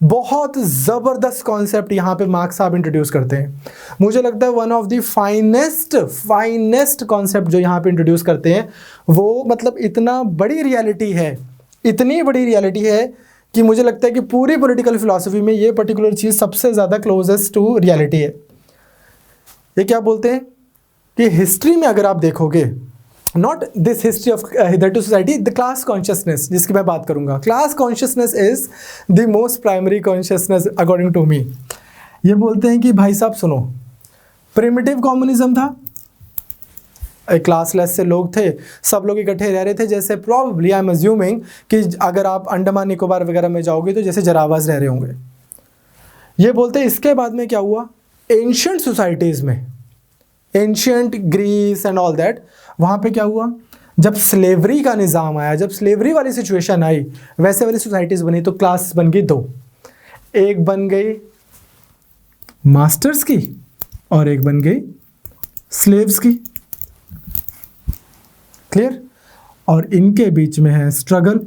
बहुत ज़बरदस्त कॉन्सेप्ट यहाँ पे मार्क्स साहब इंट्रोड्यूस करते हैं। मुझे लगता है one of the finest concept जो यहाँ पे इंट्रोड्यूस करते हैं, वो मतलब इतना बड़ी रियलिटी है, इतनी बड़ी रियलिटी है कि मुझे लगता है कि पूरी पॉलिटिकल फिलॉसफी में ये पर्टिकुलर चीज़ सबसे ज़्यादा क्लोजेस्ट टू रियलिटी है। ये क्या बोलते हैं कि हिस्ट्री में अगर आप देखोगे, not this history of hitherto society, the class consciousness जिसकी मैं बात करूंगा, class consciousness is the most primary consciousness according to me. ये बोलते हैं कि भाई साहब सुनो, प्रिमिटिव कम्युनिज्म था, क्लासलेस से लोग थे, सब लोग इकट्ठे रह रहे थे, जैसे प्रॉब्ली आई एम अज्यूमिंग कि अगर आप अंडमान निकोबार वगैरह में जाओगे तो जैसे जरावाज रह रहे होंगे। ये बोलते हैं इसके बाद में क्या हुआ, एंशियंट सोसाइटीज़ में, ancient Greece and all that, वहाँ पे क्या हुआ, जब स्लेवरी का निज़ाम आया, जब स्लेवरी वाली सिचुएशन आई, वैसे वाली सोसाइटीज़ बनी, तो क्लास बन गई दो, एक बन गई मास्टर्स की और एक बन गई स्लेव्स की। क्लियर? और इनके बीच में है स्ट्रगल।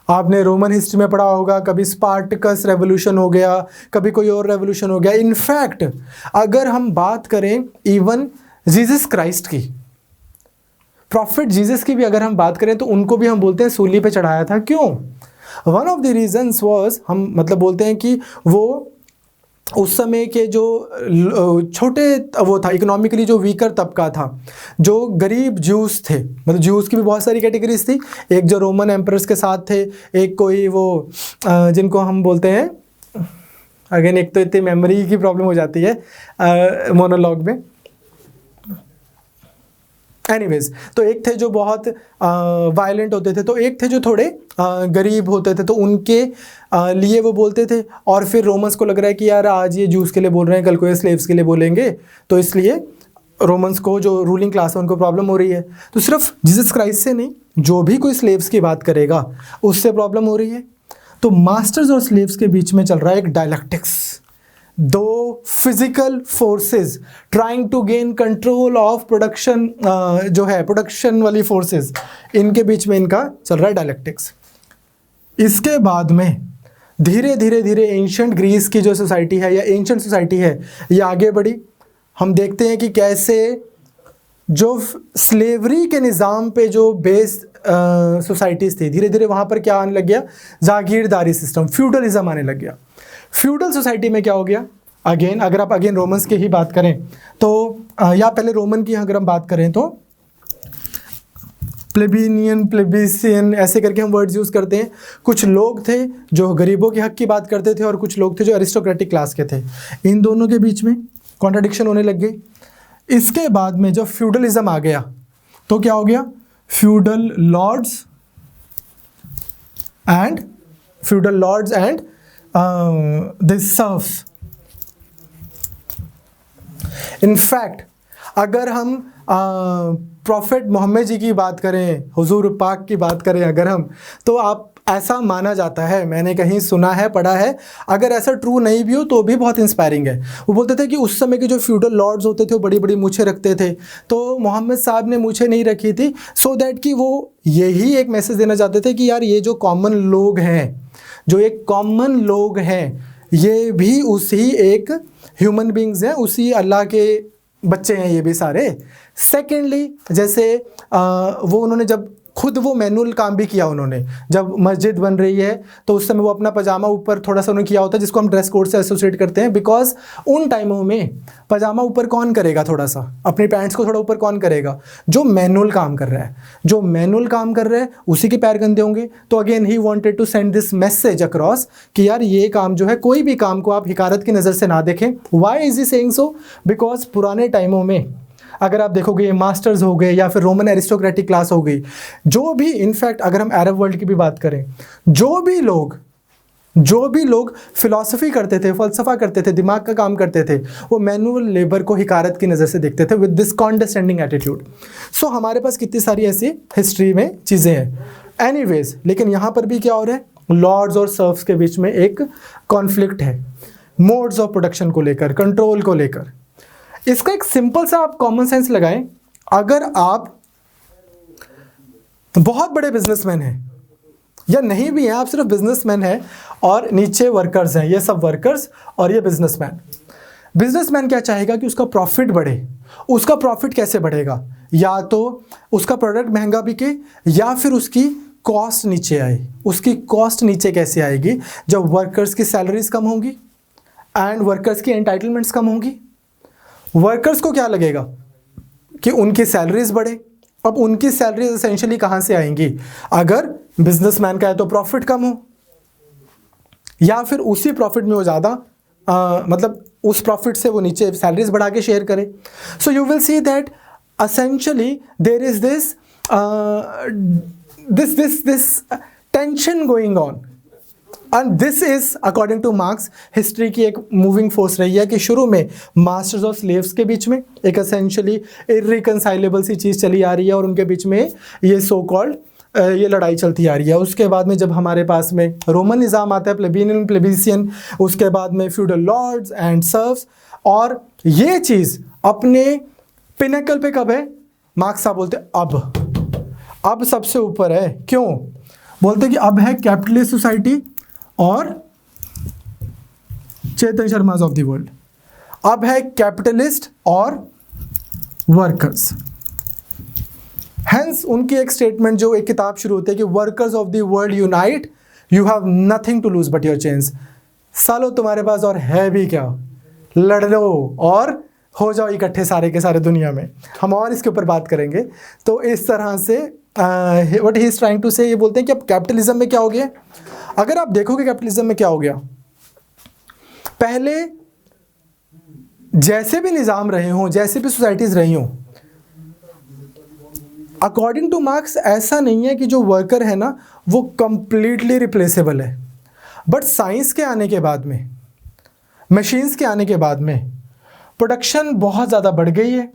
आपने रोमन हिस्ट्री में पढ़ा होगा, कभी स्पार्टकस रेवोल्यूशन हो गया, कभी कोई और रेवोल्यूशन हो गया। इनफैक्ट अगर हम बात करें इवन जीसस क्राइस्ट की, प्रॉफिट जीसस की भी अगर हम बात करें, तो उनको भी हम बोलते हैं सूली पे चढ़ाया था। क्यों? One of the reasons was, हम मतलब बोलते हैं कि वो उस समय के जो छोटे वो था, इकोनॉमिकली जो वीकर तबका था, जो गरीब ज्यूस थे, मतलब ज्यूस की भी बहुत सारी कैटेगरीज थी, एक जो रोमन एम्परर्स के साथ थे, एक कोई वो जिनको हम बोलते हैं, अगेन एक तो इतनी मेमोरी की प्रॉब्लम हो जाती है मोनोलॉग में, एनीवेज, तो एक थे जो बहुत वायलेंट होते थे, तो एक थे जो थोड़े गरीब होते थे, तो उनके लिए वो बोलते थे। और फिर रोमन्स को लग रहा है कि यार आज ये जूस के लिए बोल रहे हैं, कल को ये स्लेव्स के लिए बोलेंगे, तो इसलिए रोमन्स को, जो रूलिंग क्लास है, उनको प्रॉब्लम हो रही है। तो सिर्फ जीसस क्राइस्ट से नहीं, जो भी कोई स्लेव्स की बात करेगा उससे प्रॉब्लम हो रही है। तो मास्टर्स और स्लेव्स के बीच में चल रहा है एक डायलैक्टिक्स, दो physical forces trying to gain control of production, जो है प्रोडक्शन वाली फोर्सेस, इनके बीच में इनका चल रहा है डायलैक्टिक्स। इसके बाद में धीरे धीरे धीरे एंशिएंट ग्रीस की जो सोसाइटी है या एंशिएंट सोसाइटी है, ये आगे बढ़ी। हम देखते हैं कि कैसे जो स्लेवरी के निज़ाम पे जो बेस्ड सोसाइटीज़ थी, धीरे धीरे वहाँ पर क्या आने लग गया, जागीरदारी सिस्टम, फ्यूडलिज्म आने लग गया। फ्यूडल सोसाइटी में क्या हो गया, अगेन अगर आप अगेन रोमन्स की ही बात करें, तो या पहले रोमन की अगर हम बात करें तो प्लेबिनियन, प्लेबिसियन, ऐसे करके हम वर्ड्स यूज़ करते हैं। कुछ लोग थे जो गरीबों के हक की बात करते थे और कुछ लोग थे जो एरिस्टोक्रेटिक क्लास के थे। इन दोनों के बीच में कॉन्ट्रडिक्शन होने लग गई। इसके बाद में जब फ्यूडलिज्म आ गया तो क्या हो गया, feudal lords and the serfs. In fact अगर हम प्रॉफिट मोहम्मद जी की बात करें, हुजूर पाक की बात करें अगर हम, तो आप ऐसा माना जाता है, मैंने कहीं सुना है, पढ़ा है, अगर ऐसा ट्रू नहीं भी हो तो भी बहुत इंस्पायरिंग है। वो बोलते थे कि उस समय के जो फ्यूडल लॉर्ड्स होते थे वो बड़ी बड़ी मूछें रखते थे, तो मोहम्मद साहब ने मूछें नहीं रखी थी सो दैट कि वो यही एक मैसेज देना चाहते थे कि यार ये जो कॉमन लोग हैं, जो एक कॉमन लोग हैं, ये भी उसी एक ह्यूमन बींग्स हैं, उसी अल्लाह के बच्चे हैं ये भी सारे। सेकेंडली जैसे वो उन्होंने जब खुद वो मैनुअल काम भी किया, उन्होंने जब मस्जिद बन रही है तो उस समय वो अपना पजामा ऊपर थोड़ा सा उन्होंने किया होता है, जिसको हम ड्रेस कोड से एसोसिएट करते हैं, बिकॉज उन टाइमों में पजामा ऊपर कौन करेगा, थोड़ा सा अपनी पैंट्स को थोड़ा ऊपर कौन करेगा, जो मैनुअल काम कर रहा है। जो मैनुअल काम कर रहा है उसी के पैर गंदे होंगे। तो again he wanted to send this message across कि यार ये काम जो है, कोई भी काम को आप हिकारत की नज़र से ना देखें। Why is he saying so? Because पुराने टाइमों में अगर आप देखोगे मास्टर्स हो गए या फिर रोमन एरिस्टोक्रेटिक क्लास हो गई, जो भी, इनफैक्ट अगर हम अरब वर्ल्ड की भी बात करें, जो भी लोग फिलॉसफी करते थे, फलसफा करते थे, दिमाग का काम करते थे, वो मैनुअल लेबर को हिकारत की नज़र से देखते थे विद दिस कॉन्डरस्टैंडिंग एटीट्यूड। सो हमारे पास कितनी सारी ऐसी हिस्ट्री में चीज़ें हैं। एनीवेज, लेकिन यहाँ पर भी क्या हो रहा है, लॉर्ड्स और सर्फ्स के बीच में एक कॉन्फ्लिक्ट है, मोड्स ऑफ प्रोडक्शन को लेकर, कंट्रोल को लेकर। इसका एक सिंपल सा आप कॉमन सेंस लगाएं। अगर आप बहुत बड़े बिजनेसमैन हैं या नहीं भी हैं, आप सिर्फ बिजनेसमैन हैं और नीचे वर्कर्स हैं, ये सब वर्कर्स और ये बिजनेसमैन क्या चाहेगा कि उसका प्रॉफिट बढ़े। उसका प्रॉफिट कैसे बढ़ेगा? या तो उसका प्रोडक्ट महंगा बिके या फिर उसकी कॉस्ट नीचे आए। उसकी कॉस्ट नीचे कैसे आएगी? जब वर्कर्स की सैलरीज कम होंगी एंड वर्कर्स की एंटाइटलमेंट्स कम होंगी। वर्कर्स को क्या लगेगा कि उनकी सैलरीज बढ़े। अब उनकी सैलरीज एसेंशियली कहाँ से आएंगी? अगर बिजनेसमैन का है तो प्रॉफिट कम हो, या फिर उसी प्रॉफिट में वो ज़्यादा मतलब उस प्रॉफिट से वो नीचे सैलरीज बढ़ा के शेयर करे। So you will see that essentially there is this tension going on, and this is according to Marx history की एक मूविंग फोर्स रही है कि शुरू में मास्टर्स और स्लेव्स के बीच में एक essentially irreconcilable सी चीज़ चली आ रही है और उनके बीच में ये सो कॉल्ड ये लड़ाई चलती आ रही है। उसके बाद में जब हमारे पास में रोमन निज़ाम आता है, प्लेबिनियन, प्लेबिसियन, उसके बाद में फ्यूडल लॉर्ड्स एंड सर्व्स, और ये चीज़ अपने पिनेकल पे कब है? मार्क्स साहब बोलते अब सबसे ऊपर है। क्यों बोलते कि अब है कैपिटलिस्ट सोसाइटी और चेतन शर्माज ऑफ द वर्ल्ड, अब है कैपिटलिस्ट और वर्कर्स। हेंस उनकी एक स्टेटमेंट जो एक किताब शुरू होती है कि workers of the world unite, you have nothing to lose but your change. सालो तुम्हारे पास और है भी क्या, लड़ लो और हो जाओ इकट्ठे सारे के सारे दुनिया में। हम और इसके ऊपर बात करेंगे। तो इस तरह से what he is trying to say, ये बोलते हैं कि अब कैपिटलिज्म में क्या हो गया। अगर आप देखोगे कैपिटलिज्म में क्या हो गया, पहले जैसे भी निज़ाम रहे हों, जैसे भी सोसाइटीज़ रही हों, अकॉर्डिंग टू मार्क्स ऐसा नहीं है कि जो वर्कर है ना वो कंप्लीटली रिप्लेसेबल है। बट साइंस के आने के बाद में, मशीन्स के आने के बाद में प्रोडक्शन बहुत ज़्यादा बढ़ गई है।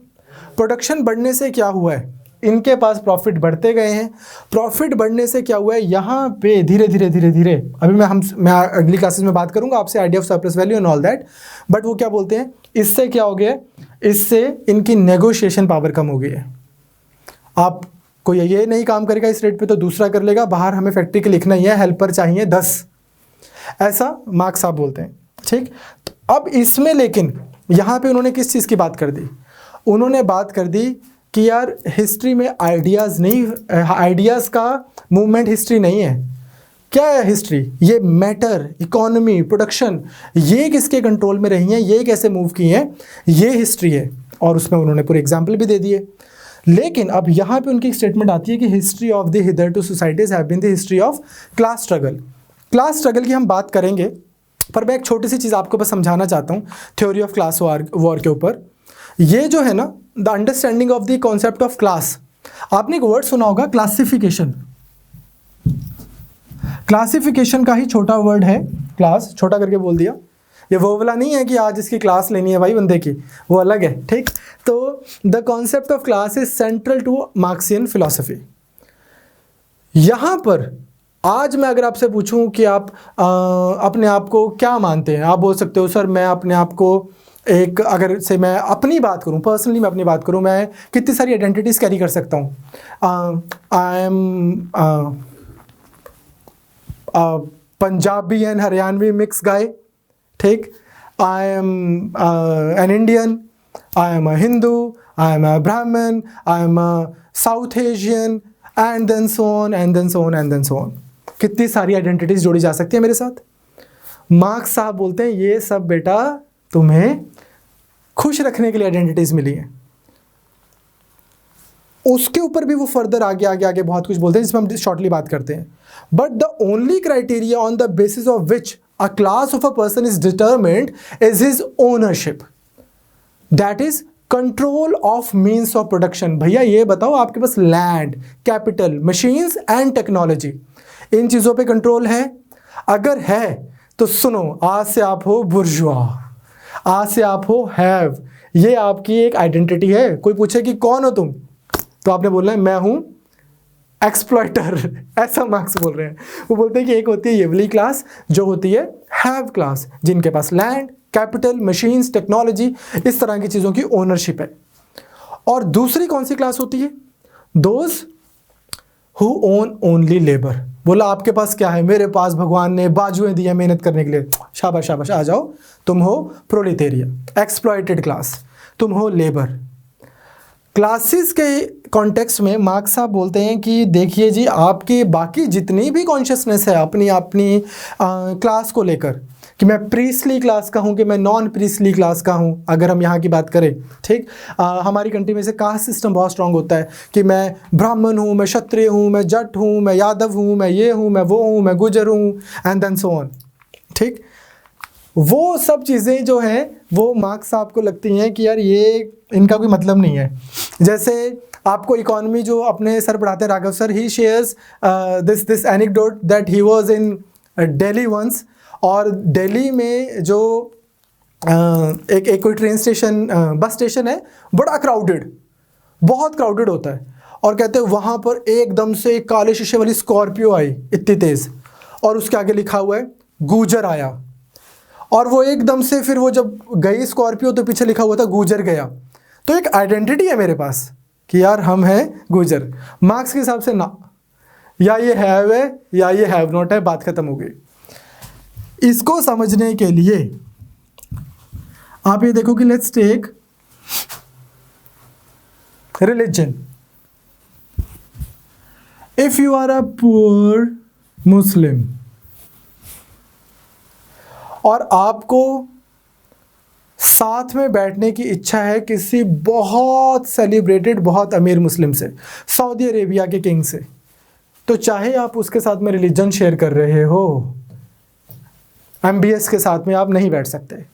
प्रोडक्शन बढ़ने से क्या हुआ है, इनके पास प्रॉफिट बढ़ते गए हैं। प्रॉफिट बढ़ने से क्या हुआ है, यहाँ पे धीरे धीरे अभी मैं अगली क्लासेस में बात करूँगा आपसे idea of surplus value and all that. But वो क्या बोलते हैं, इससे क्या हो गया, इससे इनकी नेगोशिएशन पावर कम हो गई है। आप कोई ये नहीं काम करेगा इस रेट पे तो दूसरा कर लेगा, बाहर हमें फैक्ट्री के लिखना ही है, हेल्पर चाहिए 10, ऐसा मार्क्स साहब बोलते हैं। ठीक, तो अब इसमें लेकिन यहाँ पे उन्होंने किस चीज़ की बात कर दी, उन्होंने बात कर दी कि यार हिस्ट्री में आइडियाज़ नहीं, आइडियाज़ का मूवमेंट हिस्ट्री नहीं है। क्या है हिस्ट्री? ये मैटर, इकोनॉमी, प्रोडक्शन, ये किसके कंट्रोल में रही हैं, ये कैसे मूव की हैं, ये हिस्ट्री है। और उसमें उन्होंने पूरे एग्जाम्पल भी दे दिए। लेकिन अब यहाँ पे उनकी एक स्टेटमेंट आती है कि history of the hitherto societies have been the history of class struggle. Class struggle की हम बात करेंगे, पर मैं एक छोटी सी चीज़ आपको बस समझाना चाहता हूँ थ्योरी ऑफ क्लास वॉर के ऊपर। ये जो है ना, the understanding of the concept of class, आपने एक वर्ड सुना होगा क्लासिफिकेशन। क्लासिफिकेशन का ही छोटा वर्ड है क्लास, छोटा करके बोल दिया। ये वो वाला नहीं है कि आज इसकी क्लास लेनी है भाई बंदे की, वो अलग है, ठीक। तो the concept of class is central to Marxian philosophy. यहां पर आज मैं अगर आपसे पूछूं कि आप अपने आप को क्या मानते हैं, आप बोल सकते हो सर मैं अपने आप को एक, अगर से मैं अपनी बात करूं, पर्सनली मैं अपनी बात करूं, मैं कितनी सारी आइडेंटिटीज कैरी कर सकता हूं। I am Punjabi and Haryanvi mix guy, ठीक। I am an Indian, I am a Hindu, I am a Brahmin, I am a South Asian, and then so on and then so on and then so on. कितनी सारी identities जोड़ी जा सकती है मेरे साथ। Marks साहब बोलते हैं ये सब बेटा तुम्हें खुश रखने के लिए आइडेंटिटीज मिली हैं। उसके ऊपर भी वो फर्दर आगे आगे आगे बहुत कुछ बोलते हैं, जिसमें हम शॉर्टली बात करते हैं। But the only criteria on the basis of which a class of a person is determined is his ownership, that is control of means of production. भैया ये बताओ, आपके पास land, capital, machines and technology, इन चीजों पे control है? अगर है तो सुनो, आज से आप हो बुर्जुआ, आज से आप हो हैव, ये आपकी एक आइडेंटिटी है। कोई पूछे कि कौन हो तुम, तो आपने बोलना है मैं हूं एक्सप्लॉइटर। ऐसा मार्क्स बोल रहे हैं। वो बोलते हैं कि एक होती है ये वाली क्लास जो होती है हैव क्लास, जिनके पास लैंड, कैपिटल, मशीन्स, टेक्नोलॉजी, इस तरह की चीज़ों की ओनरशिप है। और दूसरी कौन सी क्लास होती है? Those who own only labour. बोला आपके पास क्या है? मेरे पास भगवान ने बाजुएं दी है मेहनत करने के लिए। शाबाश शाबाश, आ जाओ, तुम हो प्रोलेटेरिया, एक्सप्लॉइटेड क्लास, तुम हो लेबर। क्लासेस के कॉन्टेक्स्ट में मार्क्स साहब बोलते हैं कि देखिए जी, आपकी बाकी जितनी भी कॉन्शियसनेस है अपनी अपनी क्लास को लेकर, कि मैं प्रीस्ली क्लास का हूँ कि मैं नॉन प्रीस्ली क्लास का हूँ, अगर हम यहाँ की बात करें, ठीक। हमारी कंट्री में से कास्ट सिस्टम बहुत स्ट्रांग होता है कि मैं ब्राह्मण हूँ, मैं क्षत्रिय हूँ, मैं जट हूँ, मैं यादव हूँ, मैं ये हूँ, मैं वो हूँ, मैं गुजर हूँ, एंड देन सो ऑन, ठीक। वो सब चीज़ें जो हैं वो मार्क्स साहब को लगती हैं कि यार ये इनका कोई मतलब नहीं है। जैसे आपको इकोनॉमी जो अपने सर पढ़ाते हैं Raghav sir, he shares this anecdote that he was in Delhi once, और दिल्ली में जो एक कोई ट्रेन स्टेशन, बस स्टेशन है, बड़ा क्राउडेड, बहुत क्राउडेड होता है, और कहते हैं वहाँ पर एकदम से काले शीशे वाली स्कॉर्पियो आई इतनी तेज़, और उसके आगे लिखा हुआ है गुजर आया, और वो एकदम से फिर वो जब गई स्कॉर्पियो तो पीछे लिखा हुआ था गुजर गया। तो एक आइडेंटिटी है मेरे पास कि यार हम हैं गुजर। मार्क्स के हिसाब से ना, या ये हैव है या ये हैव नॉट है, बात खत्म हो गई। इसको समझने के लिए आप ये देखो कि let's take religion. If you are a poor Muslim और आपको साथ में बैठने की इच्छा है किसी बहुत सेलिब्रेटेड, बहुत अमीर मुस्लिम से, सऊदी अरेबिया के किंग से, तो चाहे आप उसके साथ में रिलीजन शेयर कर रहे हो, एमबीएस के साथ में आप नहीं बैठ सकते।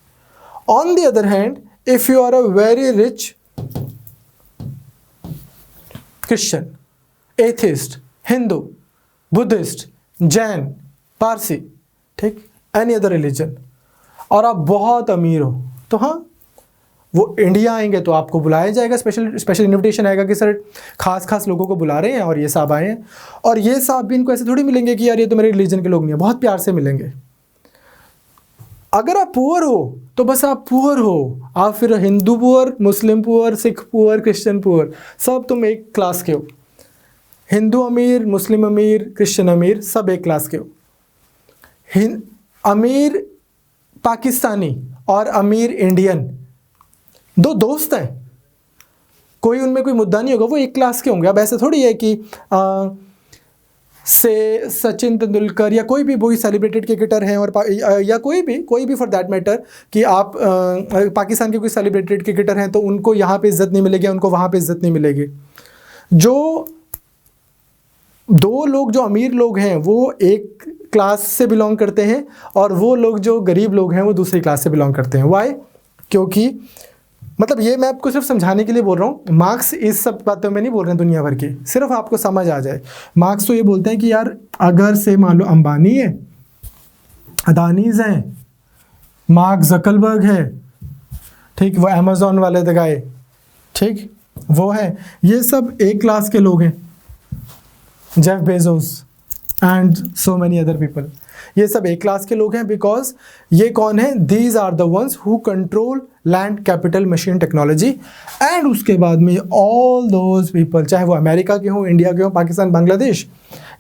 On the other hand, if you are a very rich Christian, atheist, Hindu, Buddhist, Jain, Parsi, ठीक, एनी अदर रिलीजन, और आप बहुत अमीर हो, तो हाँ वो इंडिया आएंगे तो आपको बुलाया जाएगा, स्पेशल इन्विटेशन आएगा कि सर खास लोगों को बुला रहे हैं और ये साहब आए हैं। और ये साहब भी इनको ऐसे थोड़ी मिलेंगे कि यार ये तो मेरे रिलीजन के लोग नहीं है, बहुत प्यार से मिलेंगे। अगर आप पुअर हो तो बस आप पुअर हो, आप फिर Hindu poor, Muslim poor, Sikh poor, Christian poor, सब तुम एक क्लास के हो। हिंदू अमीर, मुस्लिम अमीर, क्रिश्चियन अमीर, सब एक क्लास के हो। अमीर पाकिस्तानी और अमीर इंडियन दो दोस्त हैं, कोई उनमें कोई मुद्दा नहीं होगा, वो एक क्लास के होंगे। अब ऐसे थोड़ी है कि से सचिन तेंदुलकर या कोई भी वही सेलिब्रेटेड क्रिकेटर हैं, और या कोई भी फॉर दैट मैटर कि आप पाकिस्तान के कोई सेलिब्रेटेड क्रिकेटर हैं तो उनको यहाँ पे इज्जत नहीं मिलेगी, उनको वहाँ पे इज्जत नहीं मिलेगी। जो दो लोग जो अमीर लोग हैं वो एक क्लास से बिलोंग करते हैं, और वो लोग जो गरीब लोग हैं वो दूसरी क्लास से बिलोंग करते हैं। वाई? क्योंकि मतलब ये मैं आपको सिर्फ समझाने के लिए बोल रहा हूँ, मार्क्स इस सब बातों में नहीं बोल रहे हैं दुनिया भर की, सिर्फ आपको समझ आ जाए। मार्क्स तो ये बोलते हैं कि यार अगर से मान लो अंबानी है, अदानीज हैं, मार्क जकरबर्ग है, ठीक, वो अमेजोन वाले दगाए, ठीक, वो है, ये सब एक क्लास के लोग हैं, Jeff Bezos and so many other people, ये सब एक क्लास के लोग हैं। बिकॉज ये कौन है? These are the ones who control land, capital, machine, technology, and उसके बाद में ऑल दोज पीपल, चाहे वो अमेरिका के हों, इंडिया के हों, पाकिस्तान, बांग्लादेश,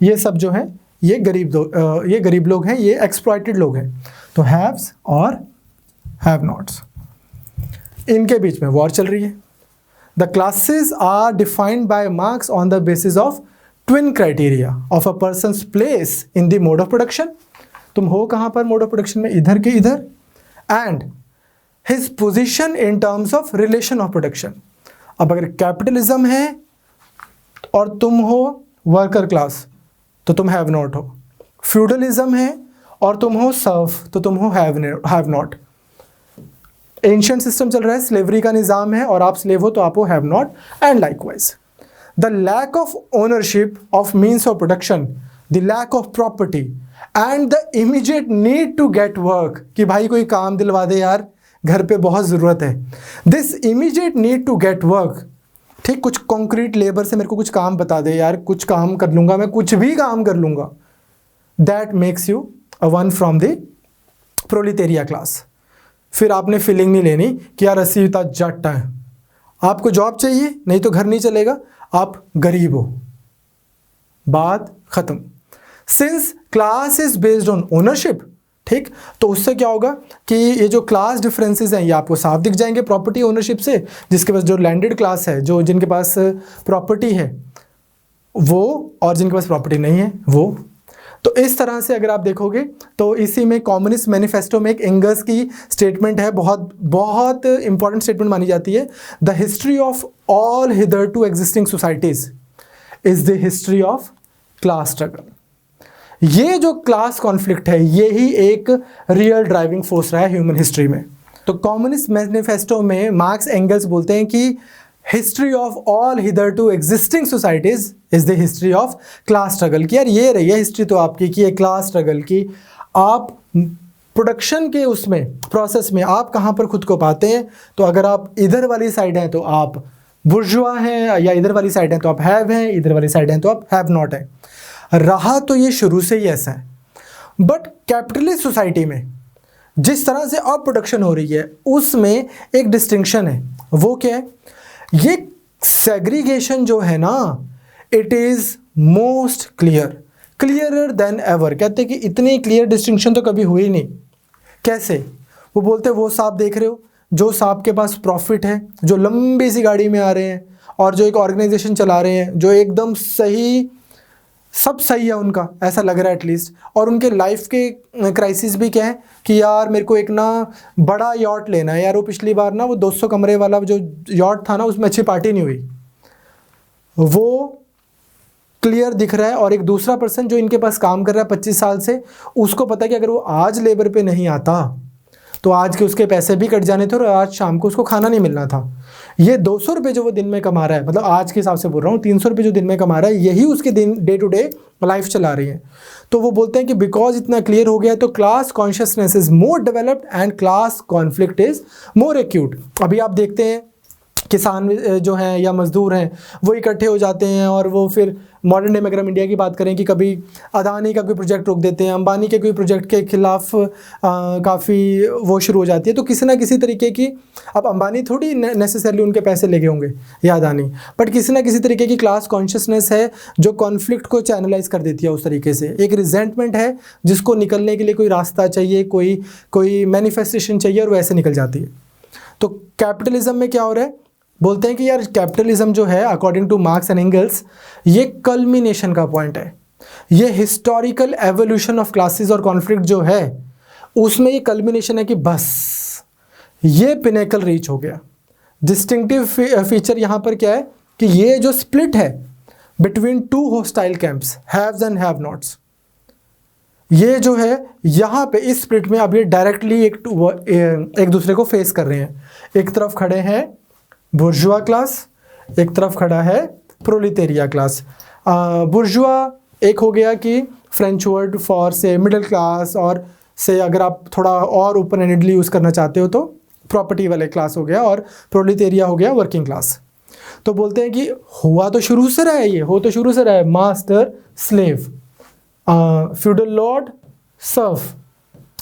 ये सब जो हैं ये गरीब लोग हैं, ये एक्सप्लॉइटेड लोग हैं। तो हैव्स और हैव नॉट्स, इनके बीच में वॉर चल रही है। The classes are defined by Marx on the basis of twin criteria of a person's place in the mode of production, तुम हो कहाँ पर मोड ऑफ प्रोडक्शन में, इधर के इधर, and his position in terms of relation of production. अब अगर कैपिटलिज्म है और तुम हो वर्कर क्लास तो तुम हैव नॉट हो, फ्यूडलिज्म है और तुम हो सर्फ तो तुम हो हैव नॉट, एंशिएंट सिस्टम चल रहा है, स्लेवरी का निज़ाम है और आप स्लेव हो तो आप हो have not, and likewise the lack of ownership of means of production, the lack of property and the immediate need to get work, कि भाई कोई काम दिलवा दे यार, घर पे बहुत ज़रूरत है, this immediate need to get work, ठीक, कुछ कॉन्क्रीट लेबर से मेरे को कुछ काम बता दे यार, कुछ काम कर लूँगा मैं, कुछ भी काम कर लूँगा, that makes you a one from the proletariat class। फिर आपने फीलिंग नहीं लेनी कि यार असीता जट है, आपको जॉब चाहिए, नहीं तो घर नहीं चलेगा, आप गरीब हो, बात खत्म। Since class is based on ownership, ठीक, तो उससे क्या होगा कि ये जो क्लास डिफरेंसेस हैं ये आपको साफ दिख जाएंगे प्रॉपर्टी ओनरशिप से। जिसके पास, जो लैंडेड क्लास है, जो जिनके पास प्रॉपर्टी है वो, और जिनके पास प्रॉपर्टी नहीं है वो। तो इस तरह से अगर आप देखोगे तो इसी में कम्युनिस्ट मैनिफेस्टो में एक एंगल्स की स्टेटमेंट है, बहुत इंपॉर्टेंट स्टेटमेंट मानी जाती है। The history of all hitherto existing societies is the history of class struggle. ये जो क्लास कॉन्फ्लिक्ट है यही एक रियल ड्राइविंग फोर्स रहा है ह्यूमन हिस्ट्री में। तो कम्युनिस्ट मैनिफेस्टो में मार्क्स एंगल्स बोलते हैं कि history of all hitherto existing societies is the history of class struggle. की यार ये रही है हिस्ट्री तो आपकी कि ये क्लास स्ट्रगल की, आप प्रोडक्शन के उसमें प्रोसेस में आप कहाँ पर खुद को पाते हैं। तो अगर आप इधर वाली साइड हैं तो आप बुर्जुआ हैं, या इधर वाली साइड हैं तो आप हैव हैं, इधर वाली साइड हैं तो आप हैव नॉट हैं। रहा तो ये शुरू से ही ऐसा है, बट कैपिटलिस्ट सोसाइटी में जिस तरह से अब प्रोडक्शन हो रही है उसमें एक डिस्टिंक्शन है। वो क्या है? ये सेग्रीगेशन जो है ना, it is most clearer then ever. कहते हैं कि इतनी क्लियर डिस्टिंक्शन तो कभी हुई नहीं। कैसे? वो बोलते हैं वो सांप देख रहे हो, जो सांप के पास प्रॉफिट है, जो लंबी सी गाड़ी में आ रहे हैं और जो एक ऑर्गेनाइजेशन चला रहे हैं, जो एकदम सही, सब सही है उनका, ऐसा लग रहा है एटलीस्ट, और उनके लाइफ के क्राइसिस भी क्या है कि यार मेरे को एक ना बड़ा यॉट लेना है यार। वो पिछली बार ना वो 200 कमरे वाला जो यॉट था ना उसमें अच्छी पार्टी नहीं हुई, वो क्लियर दिख रहा है। और एक दूसरा पर्सन जो इनके पास काम कर रहा है 25 साल से, उसको पता है कि अगर वो आज लेबर पे नहीं आता तो आज के उसके पैसे भी कट जाने थे और आज शाम को उसको खाना नहीं मिलना था। ये 200 रुपये जो वो दिन में कमा रहा है, मतलब आज के हिसाब से बोल रहा हूँ, 300 रुपये जो दिन में कमा रहा है, यही उसके दिन डे टू डे लाइफ चला रही है। तो वो बोलते हैं कि बिकॉज इतना क्लियर हो गया तो class consciousness is more developed and class conflict is more acute. अभी आप देखते हैं किसान जो हैं या मज़दूर हैं वो इकट्ठे हो जाते हैं और वो फिर मॉडर्न डे में अगर हम इंडिया की बात करें कि कभी अदानी का कोई प्रोजेक्ट रोक देते हैं, अंबानी के कोई प्रोजेक्ट के खिलाफ काफ़ी वो शुरू हो जाती है। तो किसी ना किसी तरीके की, अब अंबानी थोड़ी नेसेसरली उनके पैसे लेके होंगे या अदानी, बट किसी ना किसी तरीके की क्लास कॉन्शियसनेस है जो कॉन्फ्लिक्ट को चैनलाइज कर देती है उस तरीके से। एक रिजेंटमेंट है जिसको निकलने के लिए कोई रास्ता चाहिए, कोई मैनिफेस्टेशन चाहिए और वैसे निकल जाती है। तो कैपिटलिज्म में क्या हो रहा है? बोलते हैं कि यार कैपिटलिज्म जो है according two marks and angles, ये कल्मिनेशन का पॉइंट है। ये हिस्टोरिकल एवोल्यूशन ऑफ क्लासेस और कॉन्फ्लिक्ट जो है उसमें ये कल्मिनेशन है कि बस ये पिनेकल रीच हो गया। डिस्टिंक्टिव फीचर यहाँ पर क्या है कि ये जो स्प्लिट है between two hostile camps, haves and have nots, ये जो है यहाँ पे इस स्प्लिट में अब ये डायरेक्टली एक दूसरे को फेस कर रहे हैं। एक तरफ खड़े हैं बुर्जुआ क्लास, एक तरफ खड़ा है प्रोलिटेरिया क्लास। बुर्जुआ एक हो गया कि फ्रेंच वर्ड फॉर से मिडिल क्लास, और से अगर आप थोड़ा और ओपन एंडेडली यूज़ करना चाहते हो तो प्रॉपर्टी वाले क्लास हो गया, और प्रोलिटेरिया हो गया वर्किंग क्लास। तो बोलते हैं कि हुआ तो शुरू से रहा है, ये हो तो शुरू से रहा है, master slave, feudal Lord Surf,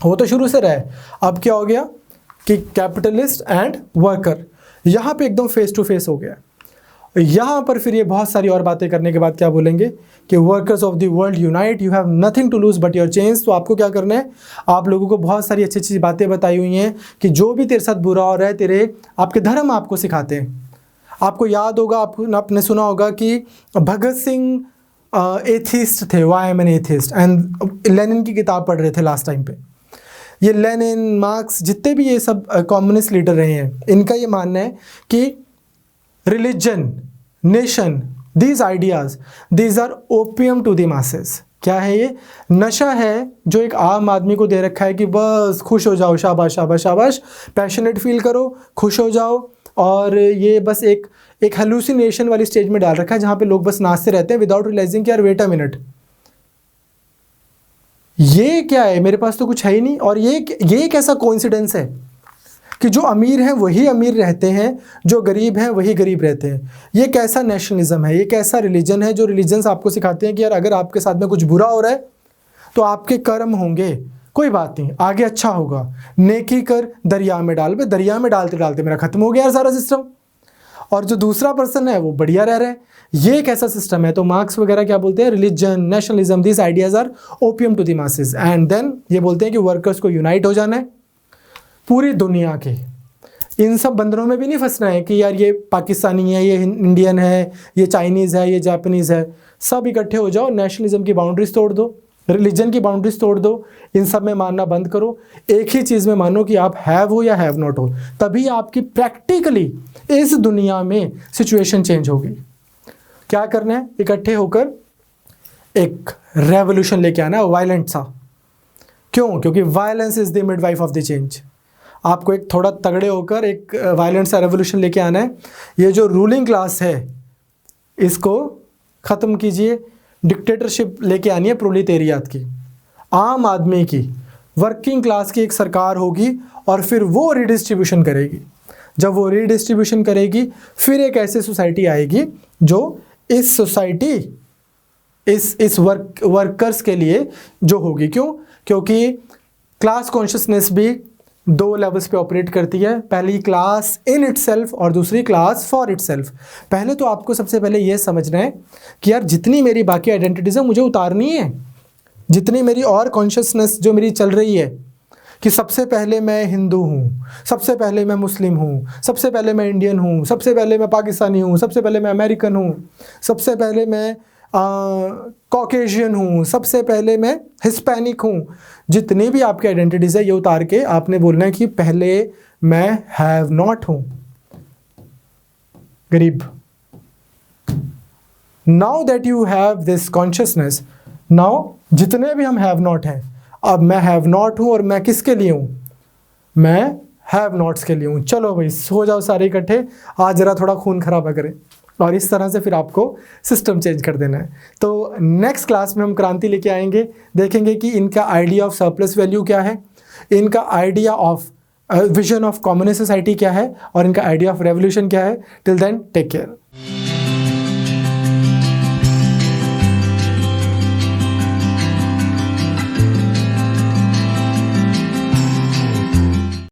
हो तो शुरू से रहा है। अब क्या हो गया कि कैपिटलिस्ट एंड वर्कर, यहाँ पे एकदम फेस टू फेस हो गया। यहाँ पर फिर ये बहुत सारी और बातें करने के बाद क्या बोलेंगे कि workers of the world unite, you have nothing to lose but your change. तो आपको क्या करना है, आप लोगों को बहुत सारी अच्छी अच्छी बातें बताई हुई हैं कि जो भी तेरे साथ बुरा हो रहा है, तेरे आपके धर्म आपको सिखाते हैं। आपको याद होगा, आपने सुना होगा कि भगत सिंह एथिस्ट थे, why I am an atheist, and Lenin की किताब पढ़ रहे थे लास्ट टाइम पे। ये लेनिन, मार्क्स, जितने भी ये सब कम्युनिस्ट लीडर रहे हैं, इनका ये मानना है कि religion, nation, these ideas, these are opium to the masses. क्या है ये? नशा है जो एक आम आदमी को दे रखा है कि बस खुश हो जाओ, शाबाश शाबाश शाबाश, पैशनेट फील करो, खुश हो जाओ, और ये बस एक हेलुसिनेशन वाली स्टेज में डाल रखा है जहाँ पे लोग बस नाचते रहते हैं विदाउट रियलाइजिंग कि यार वेट अ मिनट, ये क्या है, मेरे पास तो कुछ है ही नहीं। और ये एक ऐसा कोइंसिडेंस है कि जो अमीर हैं वही अमीर रहते हैं, जो गरीब हैं वही गरीब रहते हैं। ये कैसा नेशनलिज्म है, ये कैसा रिलीजन है, जो रिलीजन्स आपको सिखाते हैं कि यार अगर आपके साथ में कुछ बुरा हो रहा है तो आपके कर्म होंगे, कोई बात नहीं, आगे अच्छा होगा, नेकी कर दरिया में डाल, दरिया में डालते डालते मेरा खत्म हो गया यार सारा सिस्टम, और जो दूसरा पर्सन है वो बढ़िया रह रहा है। ये एक ऐसा सिस्टम है। तो मार्क्स वगैरह क्या बोलते हैं, religion, nationalism, these ideas are opium to the masses. And then ये बोलते हैं कि वर्कर्स को यूनाइट हो जाना है पूरी दुनिया के, इन सब बंदरों में भी नहीं फंसना है कि यार ये पाकिस्तानी है, ये इंडियन है, ये चाइनीज़ है, ये जापानीज़ है, सब इकट्ठे हो जाओ, नेशनलिज्म की बाउंड्रीज तोड़ दो, रिलीजन की बाउंड्रीज तोड़ दो, इन सब में मानना बंद करो, एक ही चीज़ में मानो कि आप हैव हो या हैव नॉट हो, तभी आपकी प्रैक्टिकली इस दुनिया में सिचुएशन चेंज होगी। क्या करना है, इकट्ठे होकर एक रेवोल्यूशन लेके आना है, वायलेंट सा। क्यों? क्योंकि violence is the midwife of the change. आपको एक थोड़ा तगड़े होकर एक वायलेंट सा रेवोल्यूशन लेके आना है। ये जो रूलिंग क्लास है इसको ख़त्म कीजिए, डिक्टेटरशिप लेके आनी है प्रोलेटेरियात की, आम आदमी की, वर्किंग क्लास की एक सरकार होगी, और फिर वो रिडिस्ट्रीब्यूशन करेगी। जब वो रिडिस्ट्रीब्यूशन करेगी फिर एक ऐसी सोसाइटी आएगी जो इस सोसाइटी इस वर्कर्स के लिए जो होगी। क्यों? क्योंकि क्लास कॉन्शियसनेस भी दो लेवल्स पे ऑपरेट करती है, पहली क्लास इन इटसेल्फ और दूसरी क्लास फॉर इटसेल्फ। पहले तो आपको सबसे पहले ये समझना है कि यार जितनी मेरी बाकी आइडेंटिटीज़ है मुझे उतारनी है, जितनी मेरी और कॉन्शियसनेस जो मेरी चल रही है कि सबसे पहले मैं हिंदू हूँ, सबसे पहले मैं मुस्लिम हूँ, सबसे पहले मैं इंडियन हूँ, सबसे पहले मैं पाकिस्तानी हूँ, सबसे पहले मैं अमेरिकन हूँ, सबसे पहले मैं कॉकेशियन हूँ, सबसे पहले मैं हिस्पैनिक हूँ, जितनी भी आपकी आइडेंटिटीज़ है ये उतार के आपने बोलना है कि पहले मैं हैव नॉट हूँ, गरीब। Now that you have this consciousness, now जितने भी हम हैव नॉट हैं, अब मैं हैव नॉट हूँ और मैं किसके लिए हूँ, मैं हैव नॉट्स के लिए हूँ। चलो भाई सो जाओ सारे इकट्ठे, आज जरा थोड़ा खून खराबा करें, और इस तरह से फिर आपको सिस्टम चेंज कर देना है। तो नेक्स्ट क्लास में हम क्रांति लेके आएंगे, देखेंगे कि इनका आइडिया ऑफ सरप्लस वैल्यू क्या है, इनका idea of vision of communist society क्या है, और इनका आइडिया ऑफ रेवोल्यूशन क्या है। Till then take care.